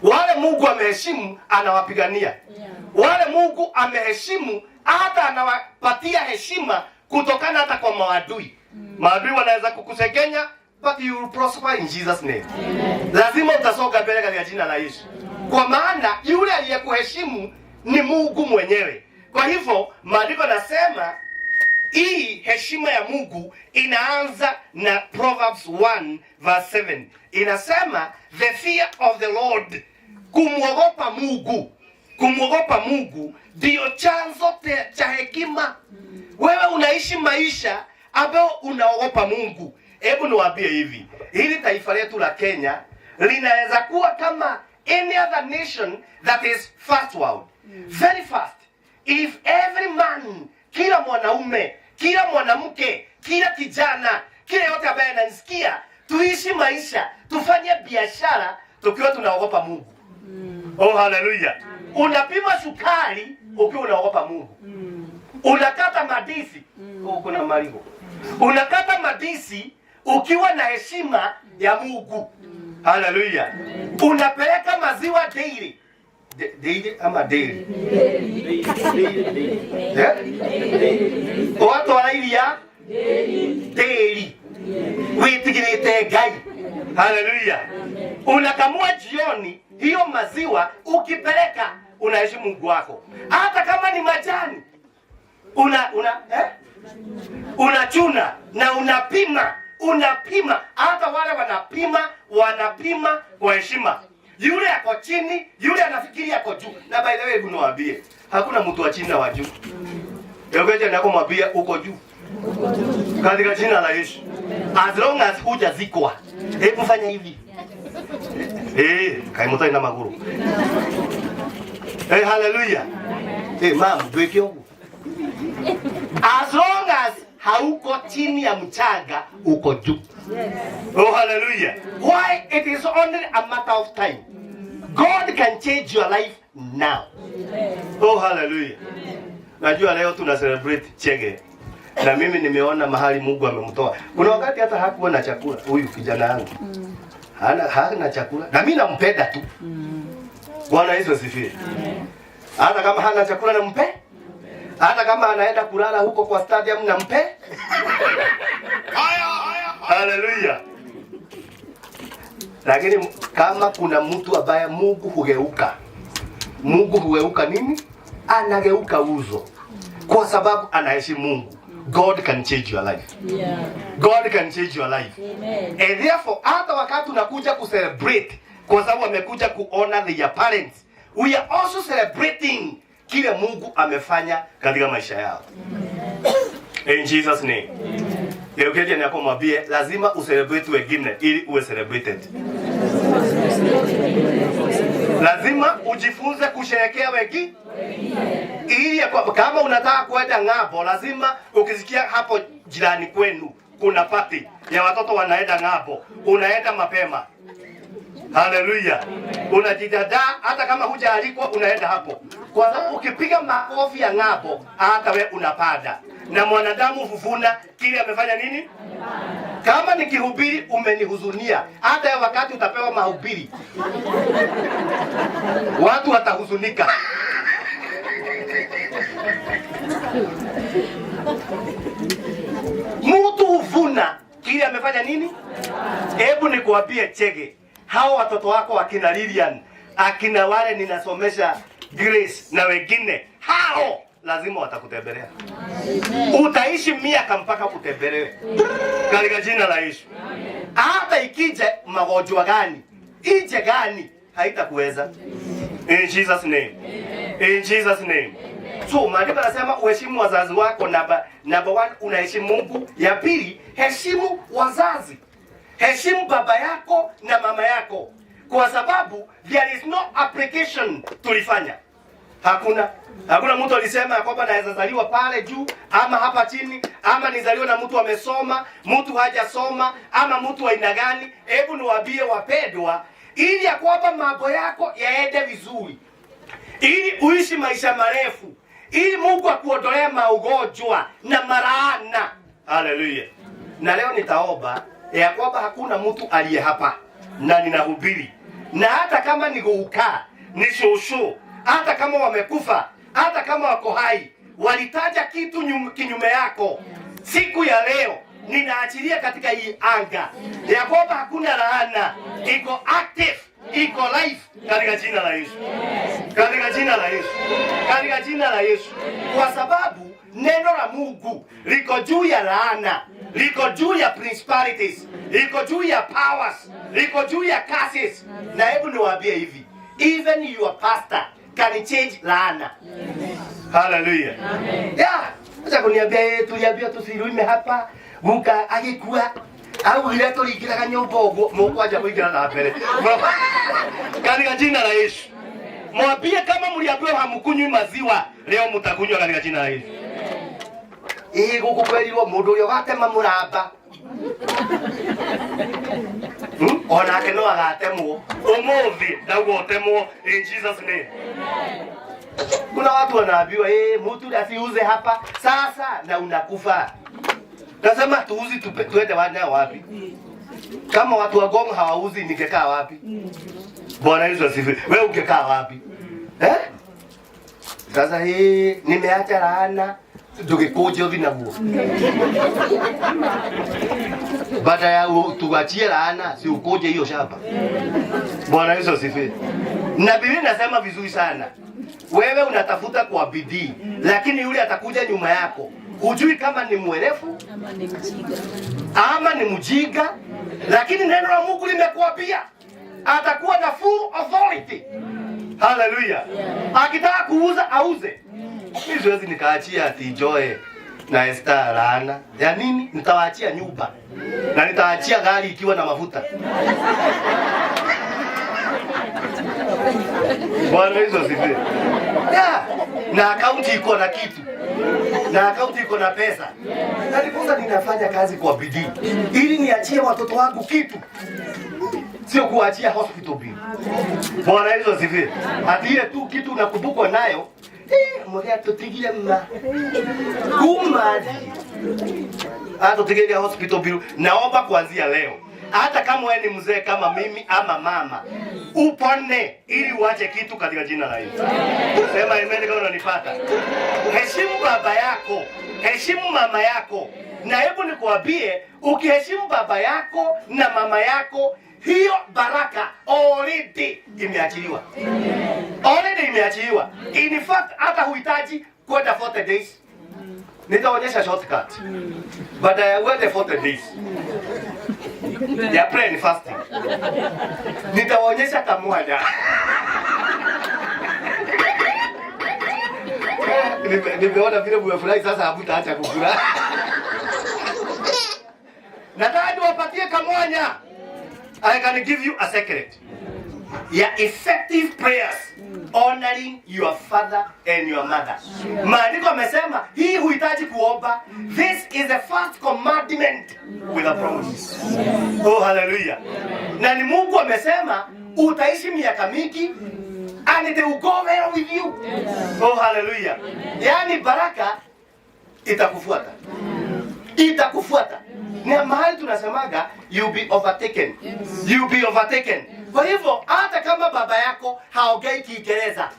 Wale Mungu ameheshimu anawapigania. Wale Mungu ameheshimu hata anawapatia heshima kutokana hata kwa maadui. Maadui wanaweza kukusengenya, but you will prosper in Jesus name. Lazima utasonga mbele katika jina la Yesu. Kwa maana yule aliyekuheshimu ni Mungu mwenyewe. Kwa hivyo maandiko nasema hii heshima ya Mungu inaanza na Proverbs 1 verse 7. Inasema the fear of the Lord, kumwogopa Mungu. Kumwogopa Mungu ndio chanzo cha hekima. Wewe unaishi maisha ambayo unaogopa Mungu. Hebu niwaambie hivi, hili taifa letu la Kenya linaweza kuwa kama any other nation that is fast world. Very fast. If every man, kila mwanaume, kila mwanamke, kila kijana, kila yote ambaye anasikia, tuishi maisha, tufanye biashara tukiwa tunaogopa Mungu. Oh hallelujah. Unapima sukari ukiwa unaogopa Mungu. Unakata madisi, kuna marigo. Unakata madisi ukiwa na heshima ya Mungu. Hallelujah. Unapeleka maziwa daily. Daily ama daily? Watu wanailia daily. Witigirite Ngai. Hallelujah. Unakamua jioni, hiyo maziwa ukipeleka unaheshimu Mungu wako. Hata kama ni majani unachuna na unapima. Hata wale wanapima kwa heshima. Yule ako chini, yule anafikiri ako juu. Na by the way, niwaambie, hakuna mtu wa chini na wa juu. Yogeje nako mwambia uko juu. Katika jina la Yesu. As long as hujazikwa. Hebu fanya hivi. Kaimoto ina maguru. Hallelujah. Mama, tuweke huko. As long as hauko chini ya mchanga, uko juu. Oh hallelujah. Why? It is only a matter of time. God can change your life now. Oh hallelujah. Najua leo tuna celebrate Chege. Na mimi nimeona mahali Mungu amemtoa. Kuna wakati hata hakuwa na chakula huyu kijana wangu. Hana chakula. Na mimi nampenda tu. Bwana Yesu asifiwe. Hata kama hana chakula nampe. Hata kama anaenda kulala huko kwa stadium nampe. Hallelujah. Lakini kama kuna mtu ambaye Mungu hugeuka nini? Anageuka uzo. Kwa sababu anaheshimu Mungu. God can change your life. Yeah. God can change your life. Amen. And therefore, hata wakati unakuja kucelebrate kwa sababu amekuja kuona their parents, we are also celebrating kile Mungu amefanya katika maisha yao. In Jesus name. Leo kesho nako mwambie lazima ucelebrate wengine ili uwe celebrated. Lazima ujifunze kusherehekea wengine. Ili kama unataka kwenda ng'ambo, lazima ukisikia hapo jirani kwenu kuna party ya watoto wanaenda ng'ambo, unaenda mapema. Hallelujah. Unajidadaa hata kama hujaalikwa unaenda hapo. Kwa sababu ukipiga makofi ya ng'ambo hata wewe unapanda. Na mwanadamu huvuna kile amefanya nini? Kama nikihubiri umenihuzunia, hata ya wakati utapewa mahubiri watu watahuzunika. Mtu huvuna kile amefanya nini? Hebu nikuambie Chege, hao watoto wako akina Lilian, akina wale ninasomesha Grace na wengine, hao lazima watakutembelea. Utaishi miaka mpaka kutembelewe. Katika jina la Yesu. Hata ikije magonjwa gani, ije gani, haitakuweza. In Jesus name. In Jesus name. So maandiko yanasema uheshimu wazazi wako. Number one, unaheshimu Mungu. Ya pili, heshimu wazazi. Heshimu baba yako na mama yako. Kwa sababu there is no application tulifanya. Hakuna mtu alisema kwamba naweza zaliwa pale juu ama hapa chini, ama nizaliwa na mtu amesoma, mtu hajasoma, ama mtu wa aina gani. Hebu niwaambie wapendwa, ili ya kwamba mambo yako yaende vizuri, ili uishi maisha marefu, ili Mungu akuondolee maugonjwa na malaana. Hallelujah. Na leo nitaomba ya kwamba hakuna mtu aliye hapa na ninahubiri, na hata kama ni kuukaa ni shosho, hata kama wamekufa, hata kama wako hai, walitaja kitu kinyume yako, siku ya leo ninaachilia katika hii anga ya kwamba hakuna laana, iko active, iko life katika jina la Yesu. Katika jina la Yesu. Katika jina la Yesu. Kwa sababu neno la Mungu liko juu ya laana, liko juu ya principalities, liko juu ya powers, liko juu ya curses. Na hebu niwaambie hivi, even your pastor can change laana. Hallelujah. Amen. Yeah. Acha kuniambia tuliambia tusiruime hapa. Guka agikua au ile tuligira nyumba ogo mokwaja kuigira na mbele. Katika jina la Yesu. Mwambie kama mliambiwa hamkunywi maziwa, leo mtakunywa katika jina la Yesu. Guku kwelirwo mundu uyo gatema muramba. Ona ke no agatemwo. Umuthi ndago otemwo in Jesus name. Kuna watu wanaambiwa mtu asiuze hapa sasa na unakufa. Nasema tuuzi tuende wapi? Kama watu wa Gong hawauzi ningekaa wapi? Bwana Yesu asifiwe. Wewe ungekaa wapi? Sasa nimeacha laana tukikoje hivi na nguo. Baada ya tuachie laana si ukoje hiyo shamba. Bwana Yesu asifiwe. Na Biblia inasema vizuri sana. Wewe unatafuta kwa bidii, lakini yule atakuja nyuma yako. Hujui kama ni mwerefu ama ni mjinga, lakini neno la Mungu limekuambia atakuwa na full authority. Hallelujah. Akitaka kuuza auze. Mimi siwezi nikaachia ati Joy na Esther laana. Ya nini? Nitawaachia nyumba. Na nitawaachia gari ikiwa na mafuta. Bwana Yesu asifiwe. Na akaunti iko na kitu. Na akaunti iko na pesa. Na niposa ninafanya kazi kwa bidii ili niachie watoto wangu kitu. Sio kuachia hospital bill. Bwana Yesu asifiwe. Hadiye tu kitu nakumbukwa nayo. Mmoja tutigile mma. Kumaji. Hata tutigile hospital bill. Naomba kuanzia leo. Hata kama wewe ni mzee kama mimi ama mama, upone ili uache kitu katika jina la Yesu. Sema amen kama unanipata. Heshimu baba yako, heshimu mama yako. Na hebu nikuambie, ukiheshimu baba yako na mama yako, hiyo baraka already imeachiliwa. Already imeachiliwa. In fact, hata huhitaji kwenda 40 days. Nitaonyesha shortcut. Baada ya kwenda 40 days. Ya prayer and fasting. Nitaonyesha kamoja. Nimeona vile mmefurahi sasa hamtaacha kukula. Nataka niwapatie kamoja. I can give you a secret. Ya effective prayers honoring your father and your mother. Maandiko amesema hii huhitaji kuomba. This is the first commandment with a promise. Oh hallelujah. Na ni Mungu amesema utaishi miaka mingi and they will go well with you. Oh hallelujah. Yani baraka itakufuata. Itakufuata. Na mahali tunasemaga you'll be overtaken. You'll be overtaken. Kwa hivyo hata kama baba yako haongei Kiingereza.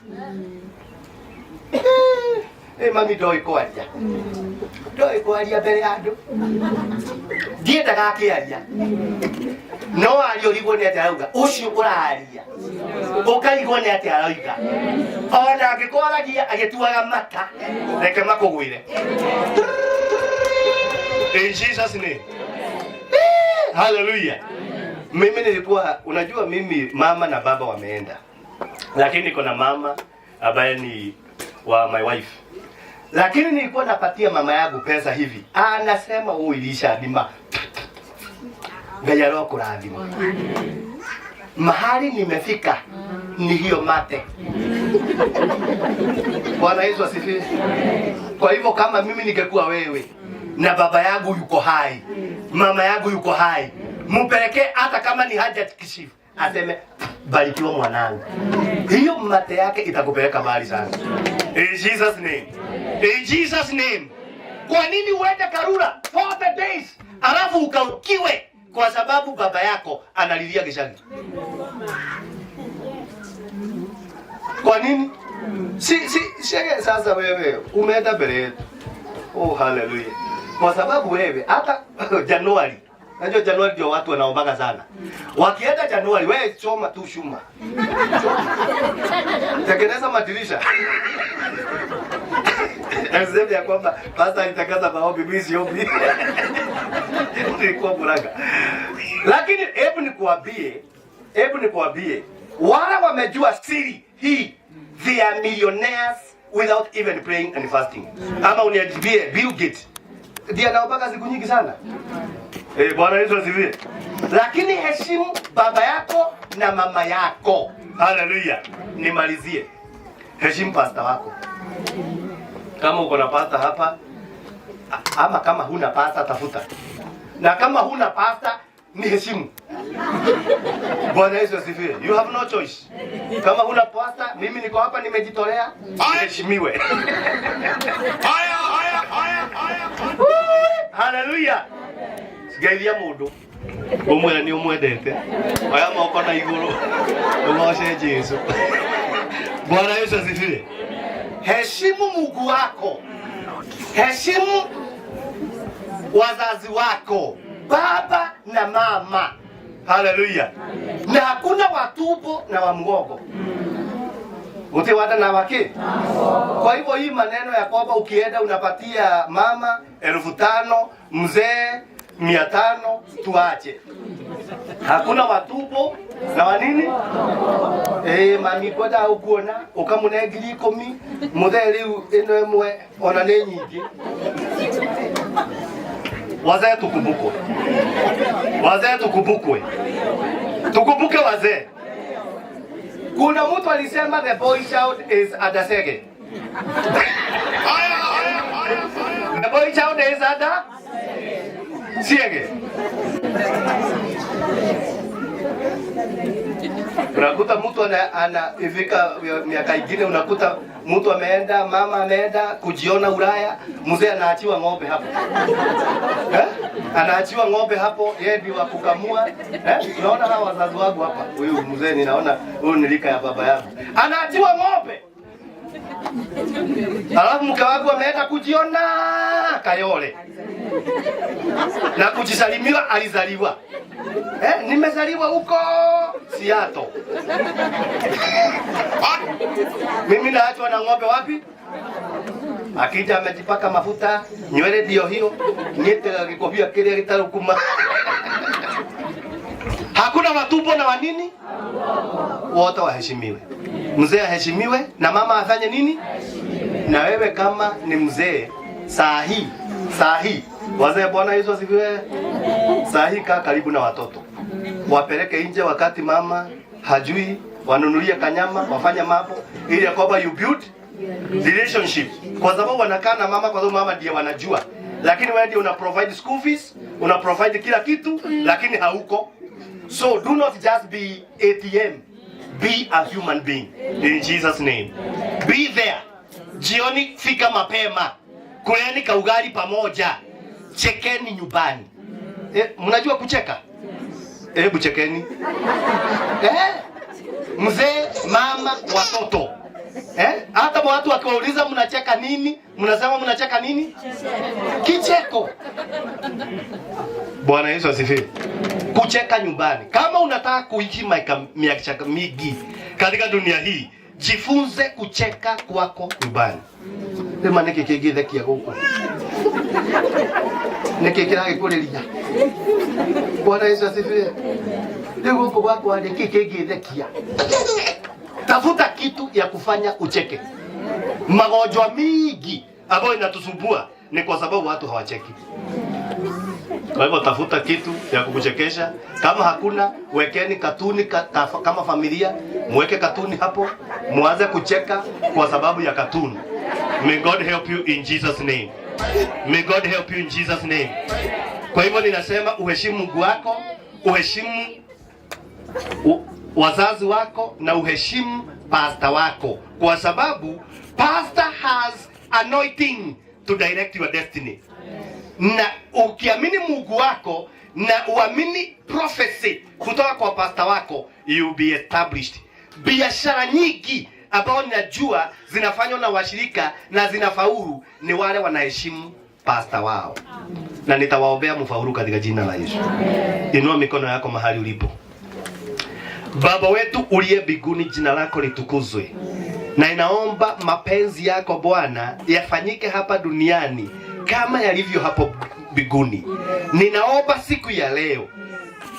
Mami doi kwaria. Doi kwaria mbere ya andu. Ndiendaga akiaria. No ariorigwo ni atia arauga ucio uraria. Ukaigwo ni atia arauga. Ona angikoragia agituaga mata. Reke makugwire. In Jesus name. Hallelujah. Mimi nilikuwa unajua mimi mama na baba wameenda. Lakini niko na mama ambaye ni wa my wife. Lakini nilikuwa napatia mama yangu pesa hivi. Anasema ilisha dima. Ngayaro kuradhima. Mahali nimefika ni hiyo mate. Bwana Yesu asifiwe. Kwa hivyo kama mimi ningekuwa wewe na baba yangu yuko hai, mama yangu yuko hai, mpelekee hata kama ni haja tikishifu. Aseme barikiwa mwanangu. Hiyo mate yake itakupeleka mbali sana. In Jesus name. In Jesus name. Kwa nini uende Karura 40 days alafu ukaukiwe kwa sababu baba yako analilia gishagi? Kwa nini? Shege sasa wewe umeenda mbele yetu. Oh hallelujah. Kwa sababu wewe hata Januari Najua Januari ndio watu wanaombaga sana. Wakienda Januari, wewe choma tu shuma. Tengeneza madirisha. Nasema ya kwamba pastor alitangaza maombi, mimi siombi. Nilikuwa muraga. Lakini hebu nikuambie, wale wamejua siri hii, they are millionaires without even praying and fasting. Ama uniambie Bill Gates ndiye anaomba siku nyingi sana. Bwana Yesu asifiwe. Lakini heshimu baba yako na mama yako. Haleluya. Nimalizie. Heshimu pastor wako. Kama uko na pastor hapa, ama kama huna pastor tafuta. Na kama huna pastor ni heshimu. Bwana Yesu asifiwe. You have no choice. Kama huna pastor, mimi niko hapa nimejitolea, heshimiwe. Haleluya. Sigairia mundu. Umwe ni umwendete. Aya moko na iguru. Umoshe Yesu. Bwana Yesu asifiwe. Heshimu Mungu wako. Heshimu wazazi wako, baba na mama. Haleluya. Na hakuna watupo na wa mgogo. Wote wada na wake. Kwa hivyo hii maneno ya kwamba ukienda unapatia mama 5,000, mzee 500, tuache. Hakuna watupo na wanini? Mami kwenda ukuona ukamunegiri 10 mutheri ino imwe ona ni nyingi. Wazee tukumbukwe. Wazee tukumbukwe. Tukumbuke wazee. Kuna mtu alisema the boy child is adasege. The boy child is adasege. Unakuta mtu ifika miaka ingine, unakuta mtu ameenda, mama ameenda kujiona Ulaya, mzee anaachiwa ng'ombe hapo. Anaachiwa ng'ombe hapo, yeye ndiye wa kukamua. Unaona hawa wazazi wangu hapa. Huyu mzee ninaona huyu nilika ya baba yangu. Anaachiwa ng'ombe. Alafu mke wangu ameenda kujiona Kayole. Na kujisalimiwa alizaliwa. Nimezaliwa huko Seattle. Mimi naachwa na ng'ombe wapi? Akija amejipaka mafuta, nywele ndio hiyo, nyete kikofia kile kitarukuma. Hakuna watupo na wanini? Wote waheshimiwe. Mzee aheshimiwe na mama afanye nini? Na wewe kama ni mzee sahi wazee, Bwana Yesu asifiwe. Sahi kaa karibu na watoto. Wapeleke nje wakati mama hajui, wanunulie kanyama, wafanya mambo ili kwamba you build relationship. Kwa sababu wanakaa na mama, kwa sababu mama ndiye wanajua. Lakini wewe ndiye una provide school fees, una provide kila kitu, lakini hauko. So do not just be ATM. Be a human being in Jesus name. Be there. Jioni fika mapema. Kuleni kaugali pamoja. Chekeni nyumbani. Mnajua kucheka? Hebu chekeni. Mzee, mama, watoto. Hata watu wakiwauliza mnacheka nini? Mnasema mnacheka nini? Kicheko. Bwana Yesu asifiwe. Kucheka nyumbani. Kama unataka kuishi miaka mingi katika dunia hii, jifunze kucheka kwako nyumbani. Sema niki kigethekia huko. Niki kirage kulilia. Bwana Yesu asifiwe. Ndio huko wako niki kigethekia. Tafuta kitu ya kufanya ucheke. Magonjwa mingi ambayo inatusumbua ni kwa sababu watu hawacheki. Kwa hivyo tafuta kitu ya kukuchekesha. Kama hakuna, wekeni katuni kama familia, mweke katuni hapo, muanze kucheka kwa sababu ya katuni. May God help you in Jesus name. May God help you in Jesus name. Kwa hivyo ninasema uheshimu Mungu wako, uheshimu wazazi wako na uheshimu pastor wako, kwa sababu pastor has anointing to direct your destiny. Na ukiamini Mungu wako na uamini prophecy kutoka kwa pastor wako, you will be established. Biashara nyingi ambao ninajua zinafanywa na washirika na zinafaulu ni wale wanaheshimu pastor wao. na nitawaombea mfaulu katika jina la Yesu. Inua mikono yako mahali ulipo. Baba wetu uliye mbinguni, jina lako litukuzwe. Na inaomba mapenzi yako Bwana yafanyike hapa duniani kama yalivyo hapo mbinguni. Ninaomba siku ya leo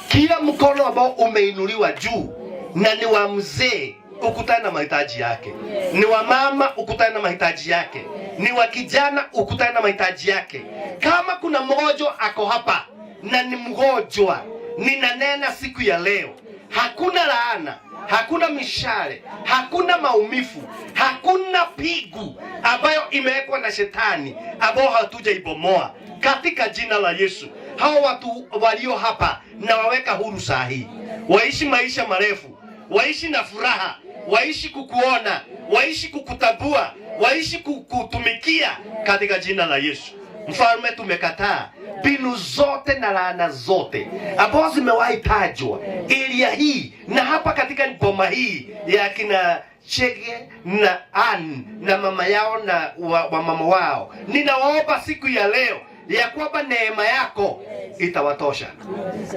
kila mkono ambao umeinuliwa juu, na ni wa mzee ukutane na mahitaji yake, ni wa mama ukutane na mahitaji yake, ni wa kijana ukutane na mahitaji yake. Kama kuna mgonjwa ako hapa na ni mgonjwa, ninanena siku ya leo, hakuna laana, hakuna mishale, hakuna maumivu, hakuna pigu ambayo imewekwa na shetani ambao hatujaibomoa katika jina la Yesu. Hao watu walio hapa na waweka huru saa hii, waishi maisha marefu, waishi na furaha, waishi kukuona, waishi kukutambua, waishi kukutumikia katika jina la Yesu. Mfalme, tumekataa mbinu zote na laana zote ambazo zimewahi tajwa area hii na hapa katika boma hii ya kina Chege na Ann na mama yao na wa mama wao. Ninawaomba siku ya leo ya kwamba neema yako itawatosha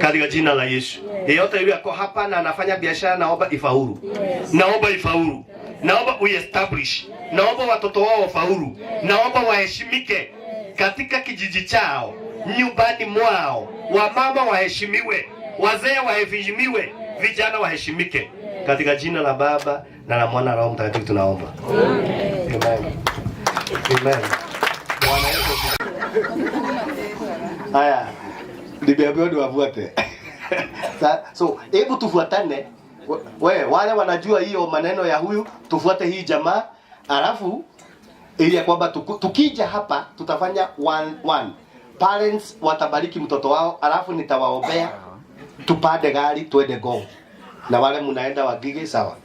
katika jina la Yesu. Yeyote yule ako hapa na anafanya biashara, naomba ifaulu. Naomba ifaulu. Naomba uestablish. Naomba watoto wao wafaulu. Naomba waheshimike katika kijiji chao, nyumbani mwao. Wamama waheshimiwe, wazee waheshimiwe, vijana waheshimike katika jina la Baba na la Mwana na Roho Mtakatifu tunaomba. Amen. Amen. Bwana Yesu. Haya, nimeambiwa niwafuate. So, hebu tufuatane. Wale wanajua hiyo maneno ya huyu, tufuate hii jamaa. Alafu ili ya kwamba tukija hapa tutafanya one. Parents watabariki mtoto wao, alafu nitawaombea tupande gari tuende Go. Na wale mnaenda Wagige sawa.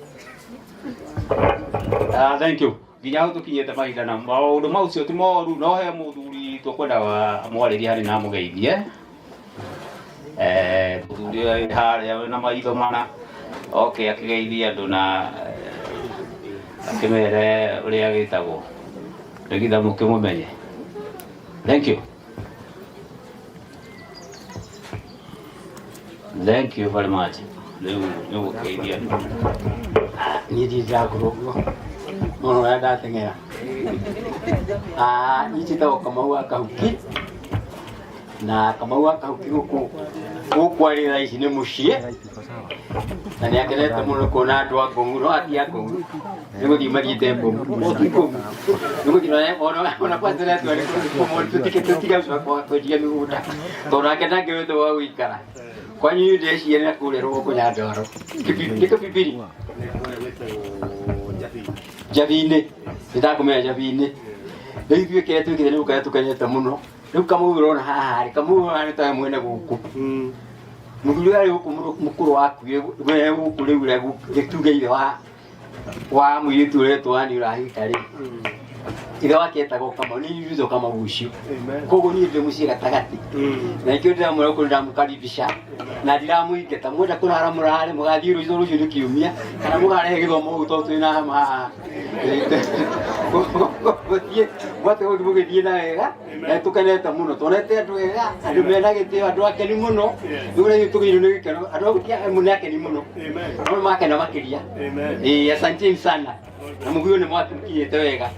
Thank you. Ginya tukinyete mahinda na maundu mau cio ti moru, no he muthuri tukwenda wa mwarĩria hari na mugeithie. Muthuri haria na maitho mana. Okay, akigeithia andu na akimere uria gitagwo. Ndigitha mukimumenye. Thank you. Thank you very much. Leo ugeithia. Ni dija kurogo. Mono ya datengera. Ichita Kamau akahuki. Na Kamau akahuki guku ari raisi ni mucie. Na ni akenete muno kuona andu a Kongu no ati a Kongu. Nigo thimagite mbomu. Otiko. Nigo thina ona kwatira tu ari kumo tutike kwa kujia miguda. Tora kena gewete wa uikara. Kwanyu ndeci yana kurero kunyandoro. Kipipiri. Javine. Ndakumenya Javine. Ndio kile tu kile ukaya tukanyeta muno. Riu Kamau urona haha, Kamau ari ta mwene guku. Mugulu ari guku mukuru waku we guku riu regu gitugeire wa muyitu retu ani urahika ri. Ile waketa go Kamau ni yuzo kama ucio. Kogo ni ndio mushira tagati. Na ikyo ndio mwe ko ndamukaribisha. Na ndiramuiketa mwenda kurara murare mugathiru izo rucio nikiumia kana mugare githomo utotu na hama. Wate ho githie na wega na tukanete muno tonete andu wega andu mena gitio andu akeni muno ndure tugiru ni gikeno andu akia muno akeni muno no makena makiria asante sana na muguyo ni mwatukinyete wega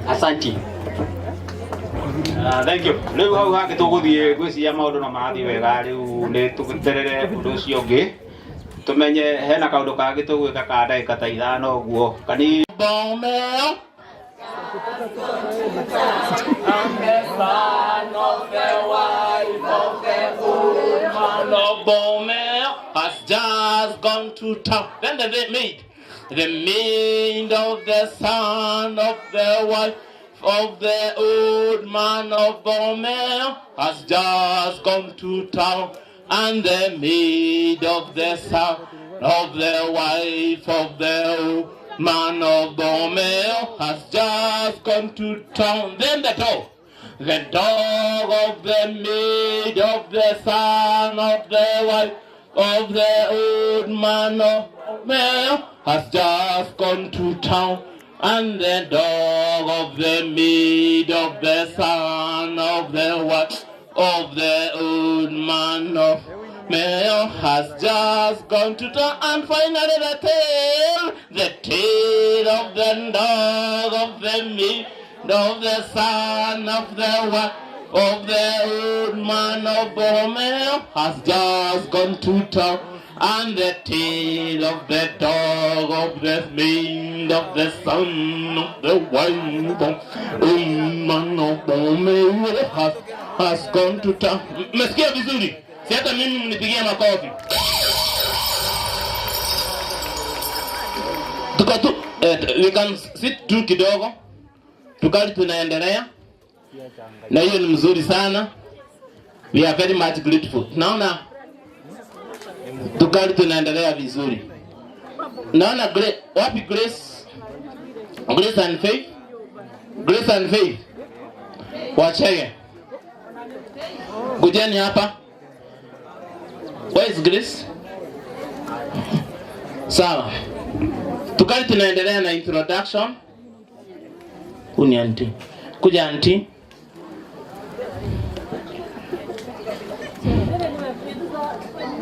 asante. Thank you. Riu hau hangi tuguthie gwiciria maundu na marathi wega riu ni tuguterere undu ucio ungi tumenye hena kaundu kangi tugwika ka ndagika ta 5 uguo kani Bomel. I'm the son of the wife of the old man of Bomel has just gone to town. Then the maid of the son of the wife of the old man of Bomel has just gone to town, and the maid of the son of the wife of the old man of Bomel has just gone to town. Then the dog of the maid of the son of the wife of the old man of Bomel has just gone to town, and the dog of the maid of the son of the wife of the old man of Mayo has just gone to town, and finally the tale of the dog of the meat, of the son of the wife of the old man of Mayo has just gone to town, and the tale of the dog of the meat, of the son of the wife of old man of Mayo has gone to town. Mesikia vizuri? Si hata mimi mnipigia makofi. We can sit tu kidogo. Tukali tunaendelea. Na hiyo ni mzuri sana. We are very much grateful. Naona tukali tunaendelea vizuri. Naona wapi Grace? Grace and Faith? Grace and Faith. Wachege. Kujeni hapa. Where is Grace? Sawa. Tukali tunaendelea na introduction. Kuni auntie. Kuja auntie.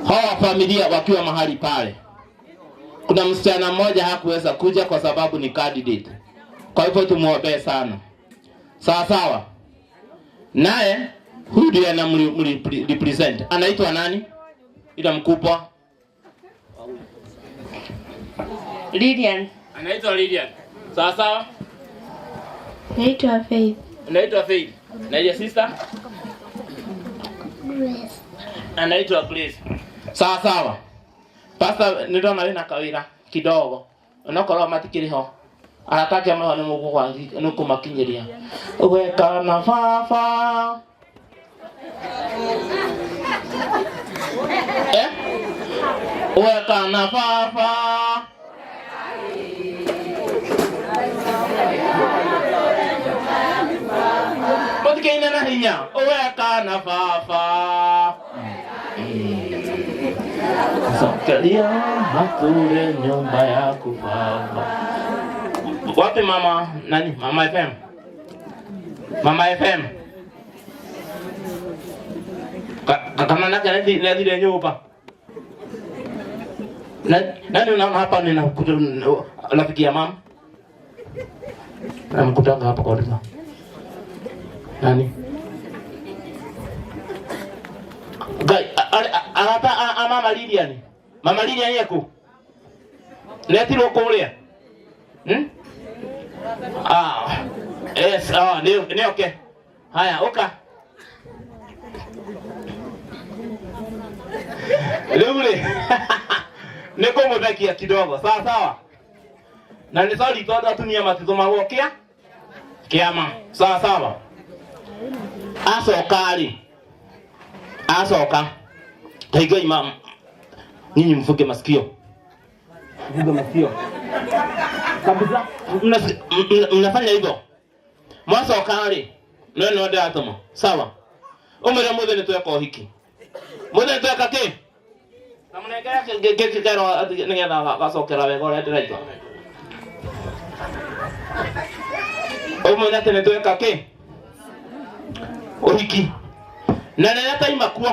Hawa familia wakiwa mahali pale. Kuna msichana mmoja hakuweza kuja kwa sababu ni candidate. Kwa hivyo tumuombee sana. Sawa sawa. Naye huyu ndiye anamrepresent. Anaitwa nani? Ila mkubwa. Lilian. Anaitwa Lilian. Sawa sawa. Naitwa Faith. Anaitwa Faith. Na ile sister? Grace. Anaitwa Grace. Sawa sawa. Pastor ndio na kawira kidogo. Unakola matikiriho. Anataka mahali mungu kwa nuko makinyiria. Weka na fafa. Weka na fafa. Matikina na hinya. Weka na fafa. Sokalia hatule nyumba ya kupamba. Wapi mama nani? Mama FM. Mama FM. Kama naka na zile nyumba. Nani unaona hapa ninakuta rafiki ya mama? Namkutanga hapa kwa nini? Nani? Gai, alata mama Lilian. Mama Lilian yako. Letiro kulia. Yes, ni okay. Haya, oka. Lule. Niko mudhakia kidogo. Sawa sawa. Na ni swali toda tumia matizo mawokia. Kiama. Sawa sawa. Asokali. Asoka. Taiga imam. Nyinyi mfuke masikio. Mfuke masikio. Kabisa. Mnafanya hivyo. Mwasokali. Neno ndio atomo. Sawa. Umere mudhe ni tuweko hiki. Mudhe ni tuweka ki? Namunekea kero ningenda gasokera wego lete raito. Umere ni tuweka ki? Uhiki. Na nileta imakuo.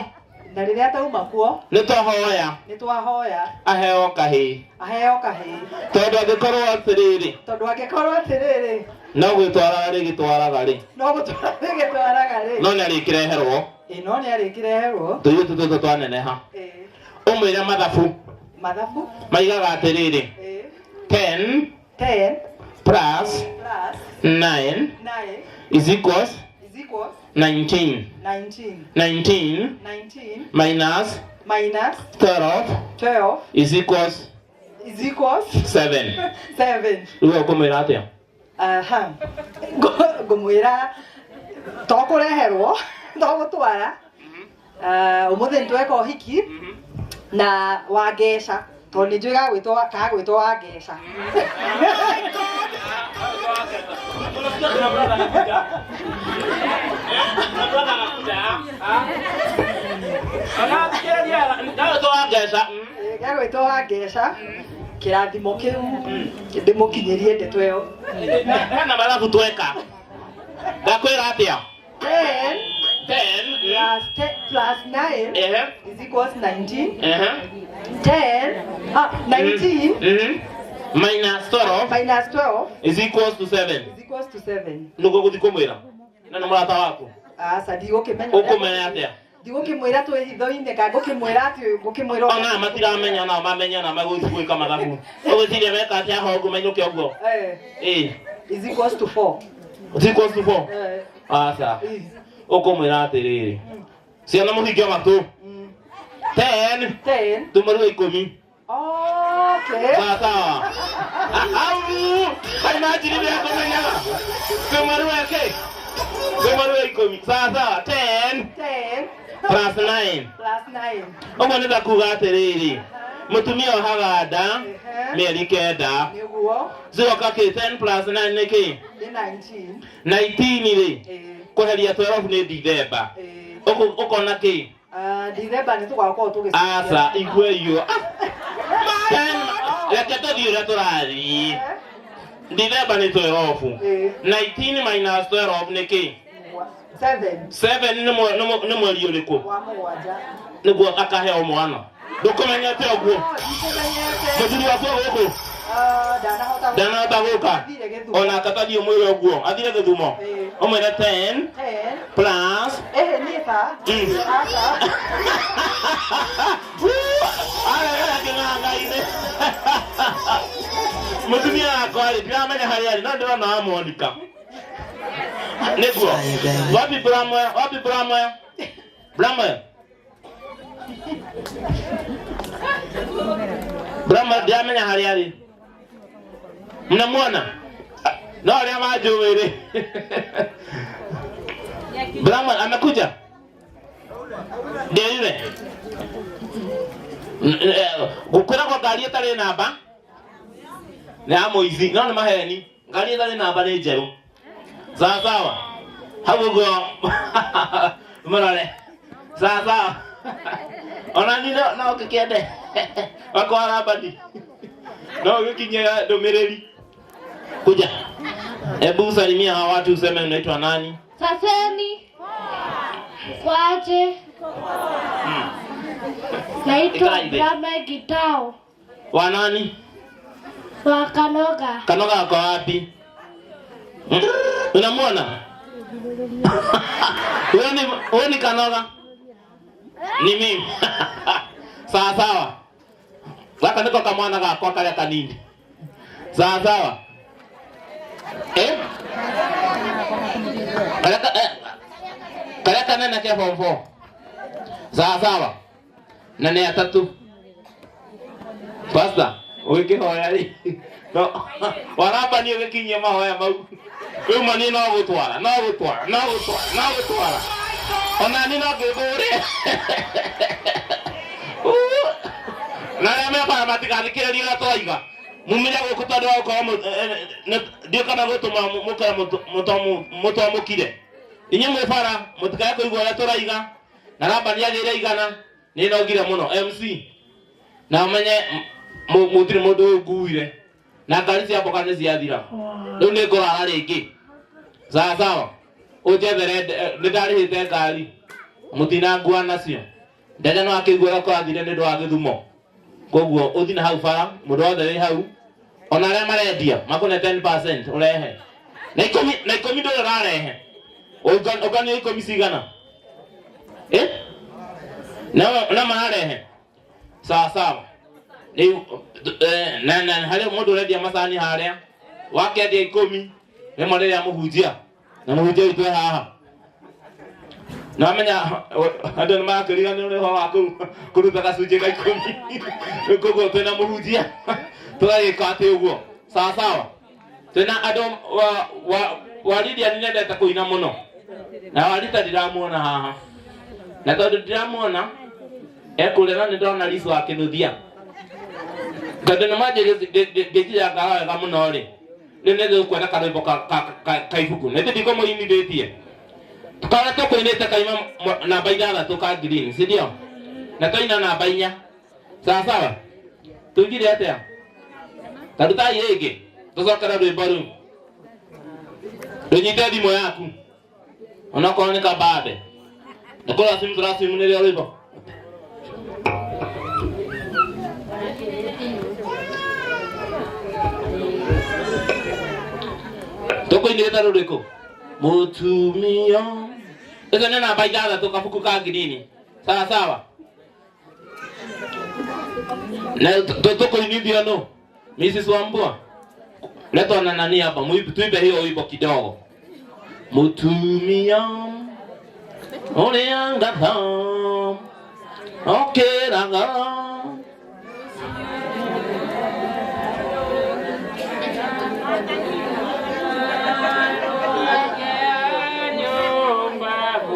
Na rĩrĩa tauma kuo nĩtwahoya aheo kahĩ tondũ angĩkorwo atĩrĩrĩ no gwĩtwara rĩ no nĩarĩkĩreherwo tũirĩtu tũtũ twaneneha ũmwĩre mathabu maigaga atĩrĩrĩ 10 plus 9 is equals 19 minus 12 is equals 7. Uwe kumwira atia? Ngumwira tokureherwo togutwara umuthi ntweka uhiki na wangeca to ni njui gagwitwo wangeca. Gagwitwo wangeca kirathimo kiu ndimukinyirie ndeto iyo na barafu tweka ndakwira atia plus 9 is equals 19. 19 minus 12 is equals to 7. Is equals to 7. Nuko guthikumwira. Na nä må rata waku. Asa ndigå kä menya. Ũkũmenya atĩa? Ndigå kä mwä ra twä hitho-inä ka ngå kä mwä ra atä ngå kä mwä ra. Ona matiramenya nao mamenya na magũthiĩ gwĩka mathabu. Ũgwĩciria meka atĩa ho ngũmenyũke ũguo? Is equals to 4. Is equals to 4? Asa. Ũkũmwĩra atĩrĩrĩ. Ciana mũhinge matũ. 10 tũmũrũ 10. Okay. Sawa. Imagine vile kumenyaga. Tũmũrũ yake. Tũmũrũ 10. Sawa. 10 plus 9. Ũguo nĩ ndakuga atĩrĩrĩ. Mũtumia ohaga nda mĩeri 9. Zoka kĩ 10 plus 9 nĩ kĩ? 19 rĩ. Kũheria 12 nĩ December. Ũkona kĩ? December nĩ tũgakorwo tũgĩ. Asa igwe iyo. Reke tũthiĩ ũrĩa tũrathiĩ. December nĩ 12. 19 minus 12 nĩ kĩ? 7 nĩ mweri ũrĩkũ? Nĩguo akaheo mwana. Ndũkũmenyete ũguo. Mũthuri waku gũkũ. Ndanahota gũka. Ona akatathiĩ mwĩre ũguo. Athire Gĩthumo. Ũmwĩre 10 plus. Mũtumia wakwa rĩ ndiramenya harĩa arĩ no ndĩrona wa Monica. Nĩguo. Wapi Bramwe? Bramwe ndiramenya harĩa arĩ. Mnamwona? No arĩa manjũĩ rĩ. Bramwe amekuja? Ndio yule. Gũkwĩra kwa ngari ĩtarĩ namba nĩ ya mũici no nĩ maheni. Ngari ĩtarĩ namba nĩ njerũ. Sawa. Hau ũguo mũrore. Sawa. Ona ni no ũkĩkĩende. Wakwara badi. No ũgĩkinye ndũmĩrĩri. Kuja. Hebu salimia hawa watu useme unaitwa nani? Saseni. Kwaje. Naitwa Brahma Gitao. Wa nani? Wa Kanoga. Kanoga ako wapi? Unamwona? Wewe ni Kanoga? Ni mimi. Sawa. Gaka niko kamwana gakwa karĩa kanini. Sawa. Karĩa kanene ke form 4. Sawa. Na nĩ atatũ. Pastor, ũgĩkĩhoya rĩ. No, waramba nĩ ũgĩkinyia mahoya mau. Rĩu mani no gũtwara. Ona ni no ngĩgũre. Na rĩa mekora matigathikĩrĩrie ũrĩa twaiga. Mumenya gũkũ tondũ wa gũkorwo ndiũ kana gũtũma mũtwamũkire. Inyuĩ mwĩ bara mũtikae kũigua ũrĩa tũraiga. Na ramba nĩ agĩire igana nĩ nogire mũno MC. Na ũmenye mũtirĩ mũndũ ũnguire. Na ngari cia mboka nĩ ciathira. Rĩu nĩ ngũrara rĩngĩ. Sawa. Ũnjethere nĩ ndarĩhĩte ngari. Mũtinangua nacio. Ndege no akĩiguaga kwathire nĩ ũndũ wa Gĩthumo. Koguo ũthi na hau bara mũndũ wothe wĩ hau. Ona arĩa marendia makũne 10% ũrehe. Na ikũmi ndũrĩ ũrarehe. Ũngania ikũmi cigana? Na mararehe. Sawa. Rĩu na harĩa mũndũ ũrendia macani harĩa. Wakendia ikũmi rĩmwe rĩrĩa mũhunjia. Na mũhunjia witũ haha. Na menya andũ nĩ makĩriganĩrwo nĩ ũhoro wa kũruta gacunjĩ ga ikũmi. Koguo twĩna mũhunjia tũgagĩka atĩ ũguo. Sawa. Twĩna andũ Waridia nĩ nendete kũina mũno. Na Warita ndiramuona haha. Na tondũ ndiramuona ekũrĩa na nĩ ndona Lisu akĩnũthia. Tondũ nĩ manjĩrĩria ngara wega mũno rĩ. Rĩu nĩ gũkwenda karwĩmbo ka ibuku. Nĩ ndĩkũmũinithĩtie. Tukara tũkũinĩte kaima namba 6 ka green, si ndio? Na tũina namba 4. Sawa. Tũngire atĩa? Tarutai rĩngĩ. Tũcokera rwĩmbo rũu. Rũnyite thimũ yaku. Onakorwo nĩ kambabe. Nakola simu nile olivo. Toko ini kita rudeko. Mutumia. Eka nena baigada toka fuku kagi nini. Sawa. Na toko ini dia no. Mrs. Wambua. Leto na nani hapa. Tuipe hiyo wimbo kidogo. Mutumia. Ole anga. Okay ranga.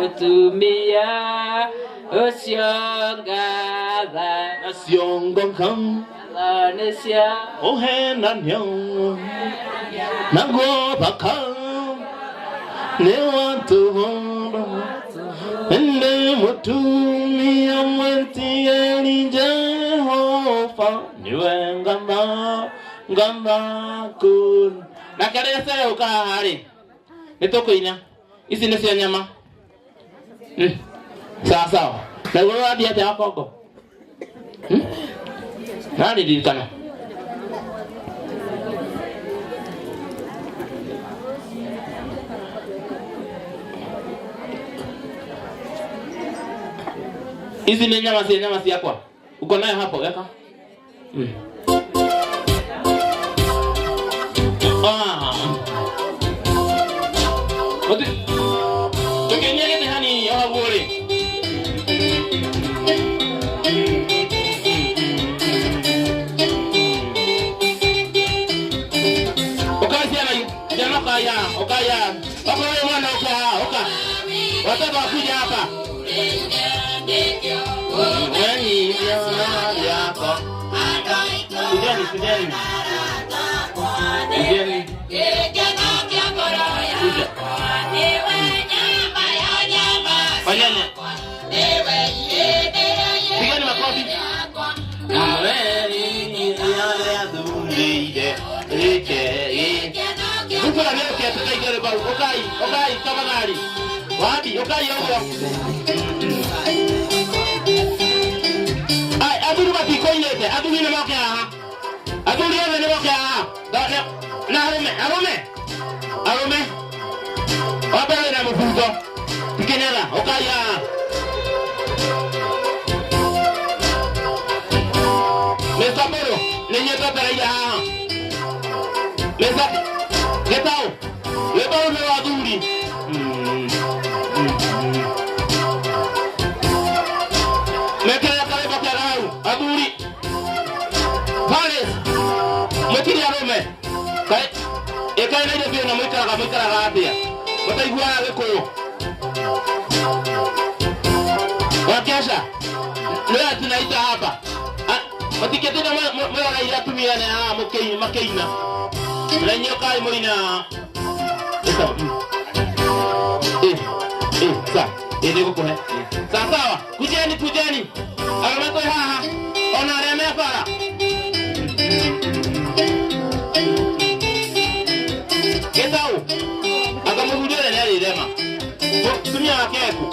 Mutumia usiongaza Asiongonkang Lanesia Ohenanyang Nagobakang Newatuhondo Ende mutumia mwentieni Jehova Niwe ngamba kun Nakarese ukahari Nitoko ina Isi nisi nyama Sawa. Na wewe hadi hata hapo. Nani dilikana? Hizi ni nyama si yako. Uko nayo hapo, weka. Odi. Tukinyele ni hani ya wole. Okaya. Baba wewe mwana oka. Wataka kuja hapa. Wewe yako. Kujeni. Fanyanya. Pigani makofi. Ukula leo kia tukaigere baru. Okai kama gari. Wapi? Okai huko. Ai, aduru bati koilete. Aduru ni moke aha. Aduru ni moke aha. Na arome. Wabele na mfuko. Tukenyala. Okai aha. Mesa boro. Nenye tata aha. Mesa. Getao. Lebao le aduri. Mekaya kale bakarau. Aduri. Pale. Metiri arome. Kai. Ekai na ndio na mwikara atia. Mataigwa weko. Wakesha. Leo tunaita hapa. Matikete na mwana ila tumia na makeina. Lenyo kai moina. Ndio kuko sawa. Kujeni. Alamato haha. Ona reme para. Ketao. Akamugudele nali rema. Tumia keku.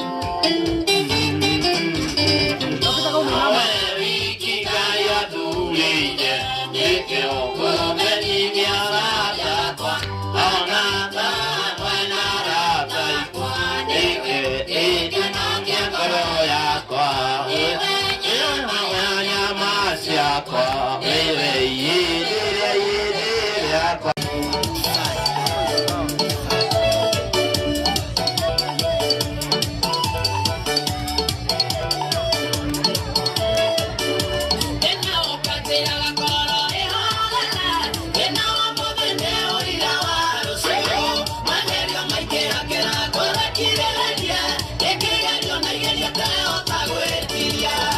Yeah.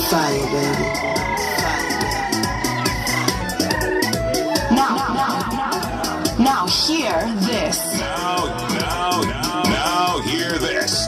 Fire, baby. Now hear this. Now hear this.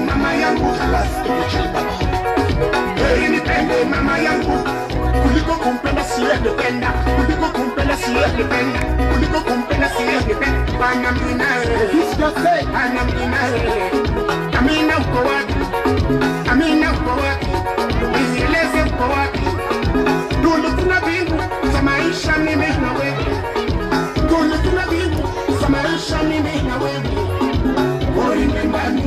Mama yangu nipende mama yangu kuliko kumpenda siyependa, kuliko kumpenda siyependa, kuliko kumpenda siyependa. Bana mnae Amina uko wapi? Amina uko wapi? Nieleze uko wapi? Tundu tuna bingu za maisha mimi na wewe, tundu tuna bingu za maisha mimi na wewe. Remember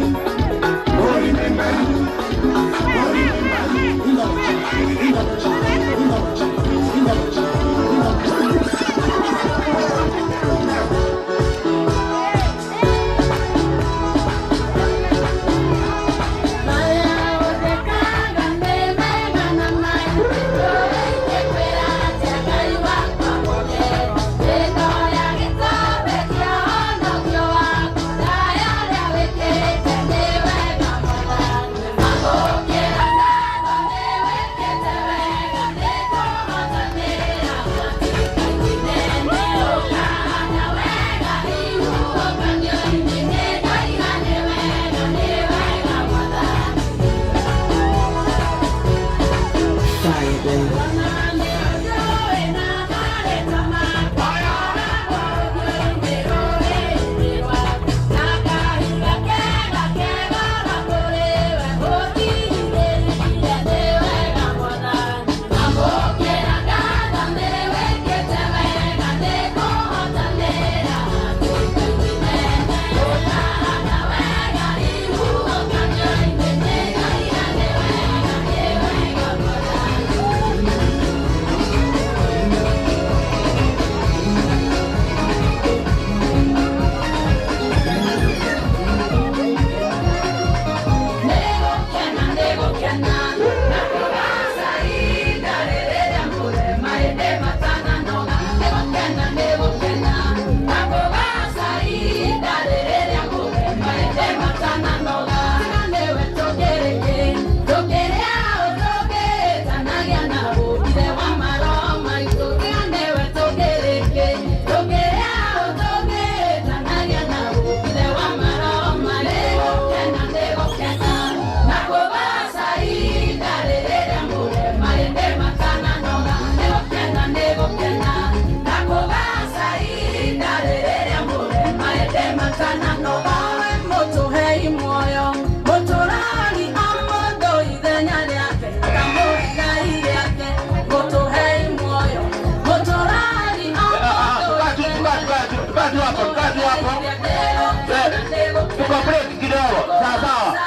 Tuko break kidogo. Sawa.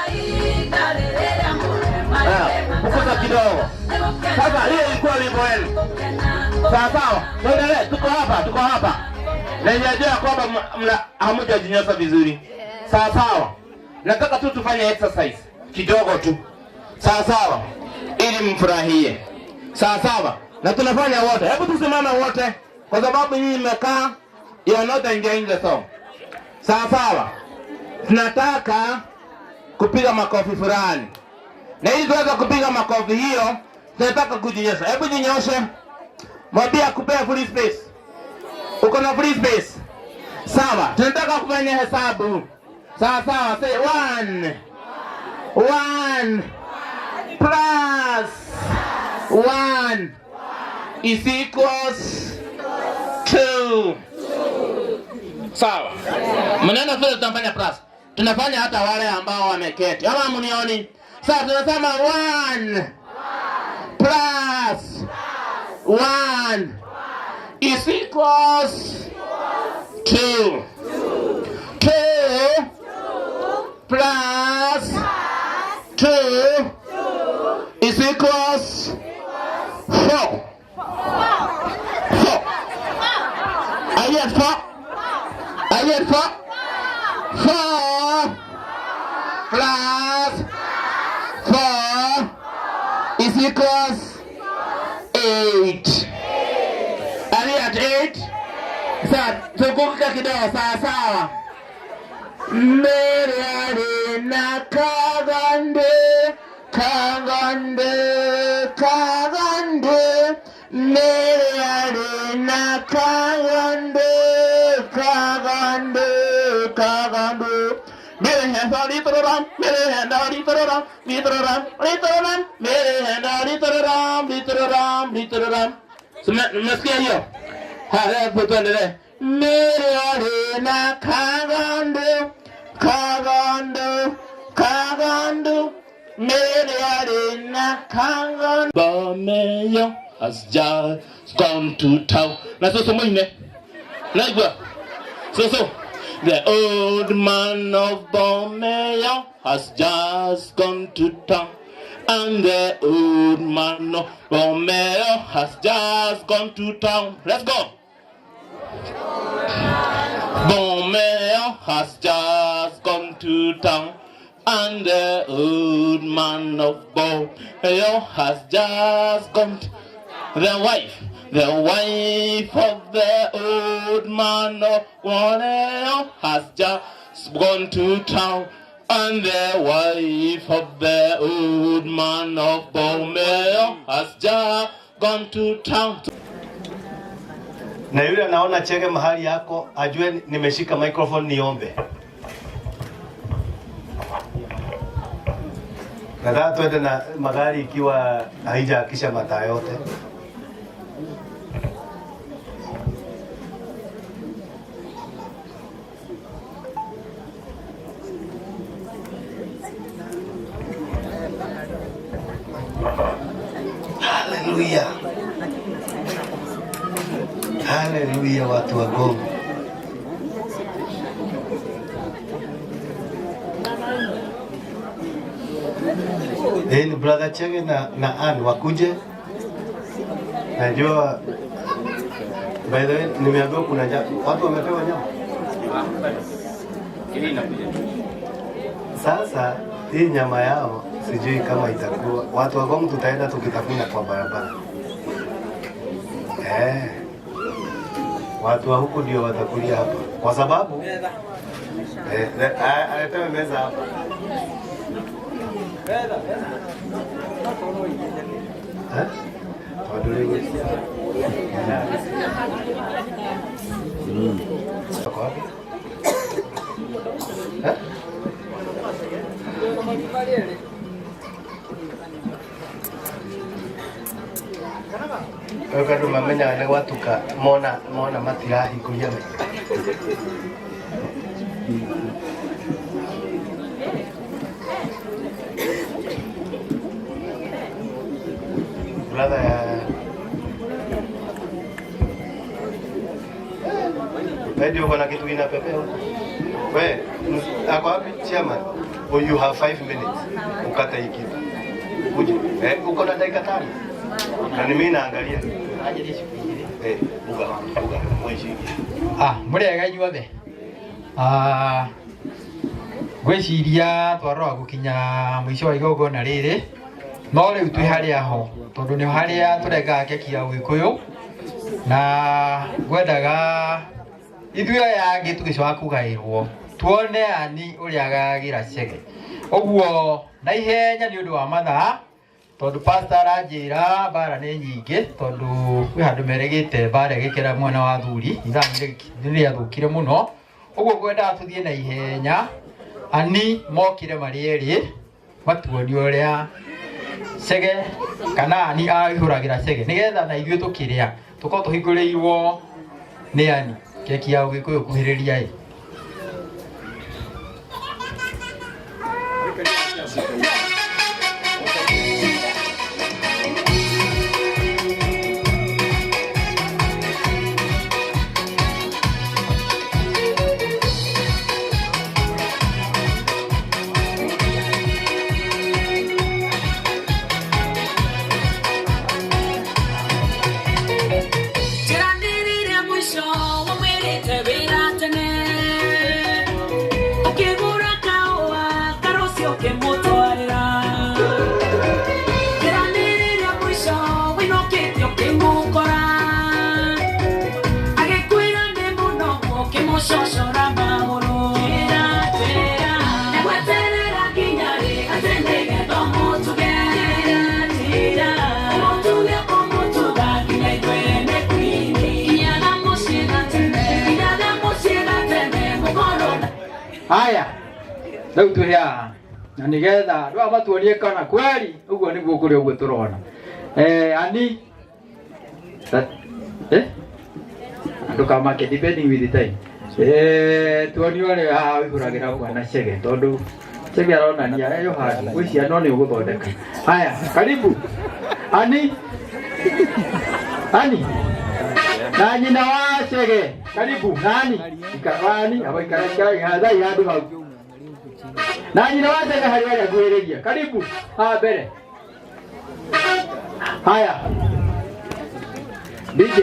Ukuza kidogo. Sasa hiyo ilikuwa wimbo wenu. Sawa. Tuendelee. Tuko hapa. Na ninajua kwamba hamjajinyosa vizuri. Sawa. Nataka tu tufanye exercise kidogo tu. Sawa. Ili mfurahie. Sawa. Na tunafanya wote. Hebu tusimame wote kwa sababu nyinyi mmekaa, you are not enjoying the song. Sawa. Tunataka kupiga makofi fulani. Na ili tuweze kupiga makofi hiyo, tunataka kujinyosha. Hebu jinyoshe. Mwambie akupee free space. Uko na free space? Sawa. Tunataka kufanya hesabu. Sawa. Say 1 plus 1 is equals 2. Sawa. Mnaona vile tunafanya plus. Tunafanya hata wale ambao wameketi. Ama mnioni? Sasa tunasema 1 plus 1 is equals 2. 2 plus 2 is equals 4. Are you at 4? 4 plus 4 is equals 8. Are you at 8? Sasa tukumbuka kidogo. Sawa. Mere na kagande mere na kagande mere handari tararam mere handari tararam mere handari tararam. Mnasikia hiyo? Haya, tuendelee. Mere na kagande mere na kagande. Bomeyo has just gone to town. Na so mwine. Naigwa. So. The old man of Bomeyo has just gone to town. And the old man of Bomeyo has just gone to town. Let's go. Bomeyo has just gone to town. And the old man of Bomeyo has just gone to the wife of the old man of Bomeyo has just gone to town. And the wife of the old man of Bomeyo has just gone to town. Na yule anaona cheke mahali yako ajue nimeshika microphone niombe. Nataka tuende na magari ikiwa haijaakisha mataa yote. Haleluya. Haleluya watu wa Gongo. Ni brother Chege na Ann wakuje. Najua by the way nimeambiwa kuna watu wamepewa nyama. Sasa hii nyama yao sijui kama itakuwa. Watu wa Gongo tutaenda tukitafuna kwa barabara. Watu wa huku ndio watakulia hapa. Kwa sababu aletewe meza hapa. Kado mamenya ne watuka mona matirahi kulia. Brother Ndio kuna kitu inapepea. Wewe ako wapi chairman? Oh, you have 5 minutes. Ukata hiki. Uje. Uko na dakika 5. Na mimi naangalia. Buga mweshi. Murega inyuothe. Gweciria twarora gukinya mwisho wa igongona riri. No riu twi haria ho. Tondu ni haria turenga keki ya Gikuyu. Na gwendaga ithuĩ aya angĩ tũgĩcoka kũgaĩrwo tuone Ani ũrĩa agagira Chege. Ũguo na ihenya nĩ ũndũ wa mathaa tondu pastor aranjĩra mbara nĩ nyingĩ tondu kwĩ handũ meregĩte mbara ĩgĩkĩra mwena wa Thuri ithaa nĩ rĩathũkire mũno. Ũguo ngwendaga tũthiĩ na ihenya Ani mokire marĩ erĩ matuonie ũrĩa Chege kana Ani aihũragĩra Chege nĩgetha na ithuĩ tũkĩrĩa tũkorwo tũhingũrĩirwo nĩ Ani keki ya Gikuyu kuhĩrĩria ĩ. Haya, rĩu tũrĩ haha na nĩgetha andũ aya matuonie kana kweli ũguo nĩguo kũrĩ ũguo tũrona. Ani andũ kamake depending with the time. Tuonie ũrĩa haha wĩhũragĩra mwana Chege tondũ Chege aronania Yohana gwĩ ciana nĩ ũgũthondeka. Haya, karibu Ani na nyina wa Chege. Karibu nani? Ikarani aba ikaraka hadha yadu hau. Na nyina wa Chege hari wale kuheregia. Karibu. Mbere. Haya. DJ.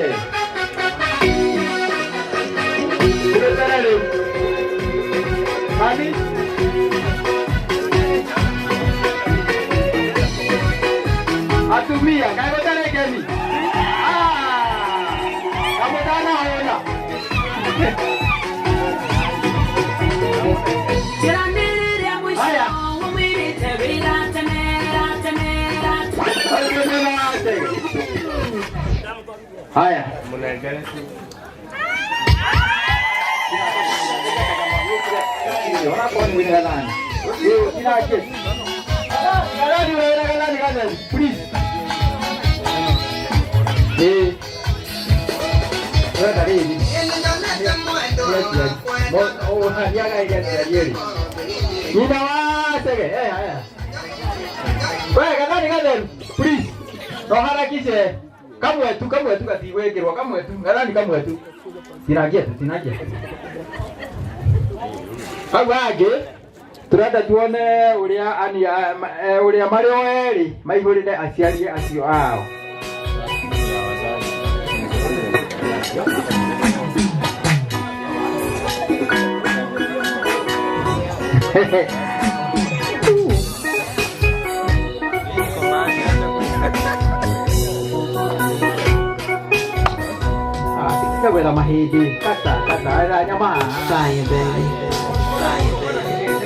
Ani? Atumia, kayo tare gani? Kamu dana hola. Haya. Haya. Galani, please. Weka hivi. Nina wasege. Haya. Weka Galani, please. Toharakishe. Kamwe tu katiwekerwa kamwe tu. Galani kamwe tu. Tinagia. Agwage. Turada tuone uria Mario eri maihurire aciari acio ao. Kita wela mahidi kata ada nyama saya baby.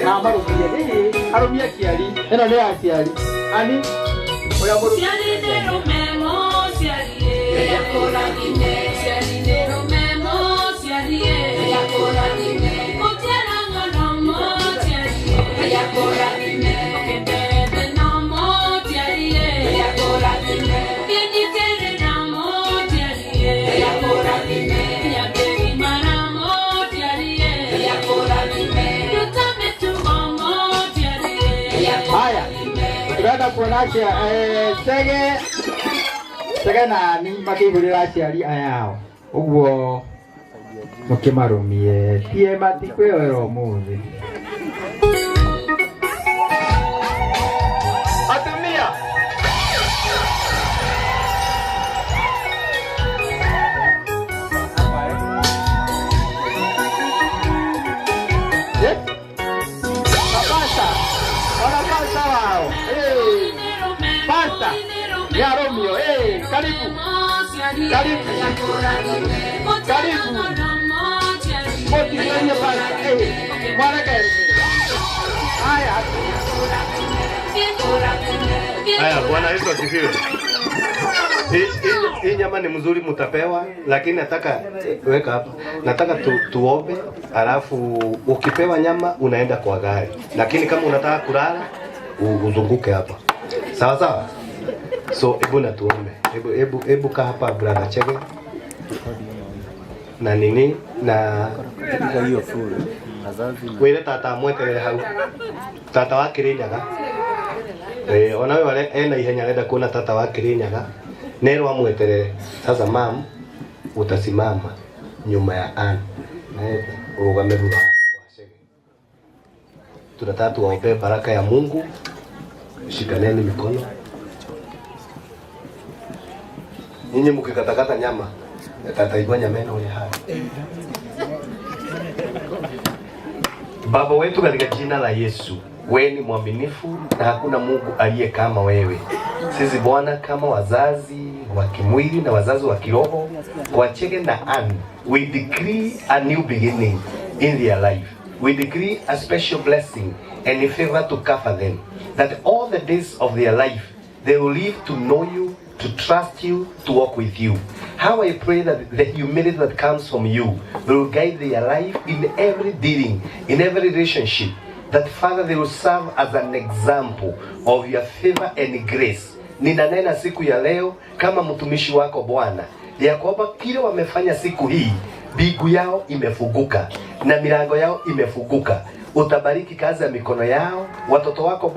Nama rumia ni arumia kiari. Eno ni asiari. Ani oya muru. Siari ne rumemo siari. Ya kora ni siari ne rumemo siari. Ya kora ni kutiara ngono siari. Ya kora ni kebebe no siari. Ya kora ni keni tere no siari. Ya kora ni ya baby maramo siari. Ya kora ni haya, turenda kuonacia sege na ni makihurira aciari ayao uguo mukimarumie tie matikwihera umuthi atumia Basta. Ya Romeo, karibu. Moti kwenye basta. Mwanake. Haya, Bwana Yesu asifiwe. Hii nyama ni mzuri mutapewa, lakini nataka weka hapa. Nataka tuombe, alafu ukipewa nyama unaenda kwa gari. Lakini kama unataka kulala uzunguke hapa. Sawa. So hebu na tuombe. Hebu kaa hapa brother Chege. Na nini na hiyo furu. Wewe tata mwete hau. Tata wa Kirinyaga. Ona wewe ena ihenya leda kuona tata wa Kirinyaga. Nero amweterere. Sasa mam utasimama nyuma ya Ann. Na urugame rura wa Chege. Tunataka tuombe baraka ya Mungu. Shikaneni mikono. Ninyi mkikatakata nyama, tataigwa nyameno ya hai. Baba wetu katika jina la Yesu, wewe ni mwaminifu na hakuna Mungu aliye kama wewe. Sisi Bwana kama wazazi wa kimwili na wazazi wa kiroho, kwa Chege na Ann, we decree a new beginning in their life. We decree a special blessing and a favor to cover them. That all the days of their life, they will live to know you, to trust you, to walk with you. How I pray that the humility that comes from you will guide their life in every dealing, in every relationship. That Father, they will serve as an example of your favor and grace. Ninanena siku ya leo kama mtumishi wako Bwana, ya kwamba kile wamefanya siku hii, bigu yao imefunguka na milango yao imefunguka. Utabariki kazi ya mikono yao, watoto wako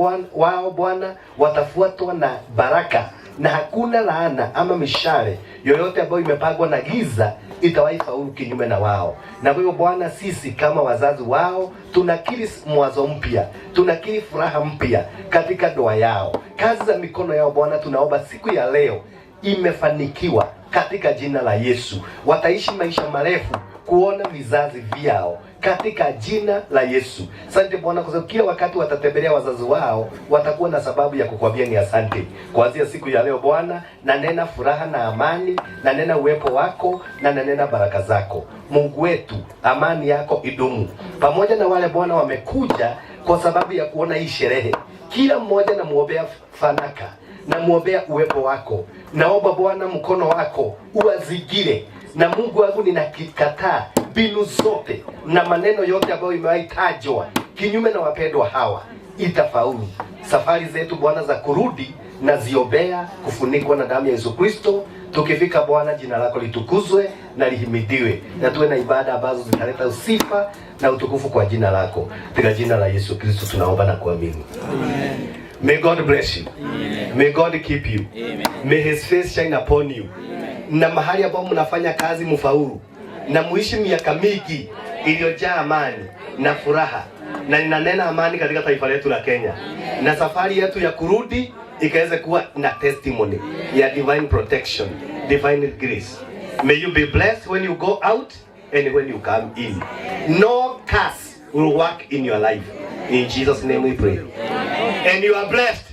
Bwana watafuatwa na baraka, na hakuna laana ama mishale yoyote ambayo imepagwa na giza itawaifaulu kinyume na wao. Na kwa hiyo Bwana, sisi kama wazazi wao tunakiri mwanzo mpya, tunakiri furaha mpya katika ndoa yao. Kazi za mikono yao Bwana, tunaomba siku ya leo imefanikiwa katika jina la Yesu. Wataishi maisha marefu kuona vizazi vyao katika jina la Yesu. Asante Bwana kwa sababu kila wakati watatembelea wazazi wao watakuwa na sababu ya kukwambia ni asante. Kuanzia siku ya leo Bwana, na nena furaha na amani, na nena uwepo wako, na nena baraka zako. Mungu wetu, amani yako idumu pamoja na wale Bwana wamekuja kwa sababu ya kuona hii sherehe. Kila mmoja na muombea fanaka, na muombea uwepo wako. Naomba Bwana mkono wako uwazigire. Na Mungu wangu, ninakikataa mbinu zote na maneno yote ambayo imewahi tajwa kinyume na wapendwa hawa, itafaulu. safari zetu Bwana za kurudi na ziombea kufunikwa na damu ya Yesu Kristo. Tukifika Bwana, jina lako litukuzwe na lihimidiwe, na tuwe na ibada ambazo zitaleta sifa na utukufu kwa jina lako. Katika jina la Yesu Kristo tunaomba na kuamini. Amen. May God bless you. Amen. May God keep you. Amen. May his face shine upon you. Amen. Na mahali ambapo mnafanya kazi mfaulu na muishi miaka mingi iliyojaa amani na furaha, na ninanena amani katika taifa letu la Kenya. Amen. Na safari yetu ya kurudi ikaweze kuwa na testimony ya divine protection, divine grace. May you be blessed when you go out and when you come in. No curse will work in your life. In Jesus' name we pray. And you are blessed.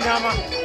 Nyama.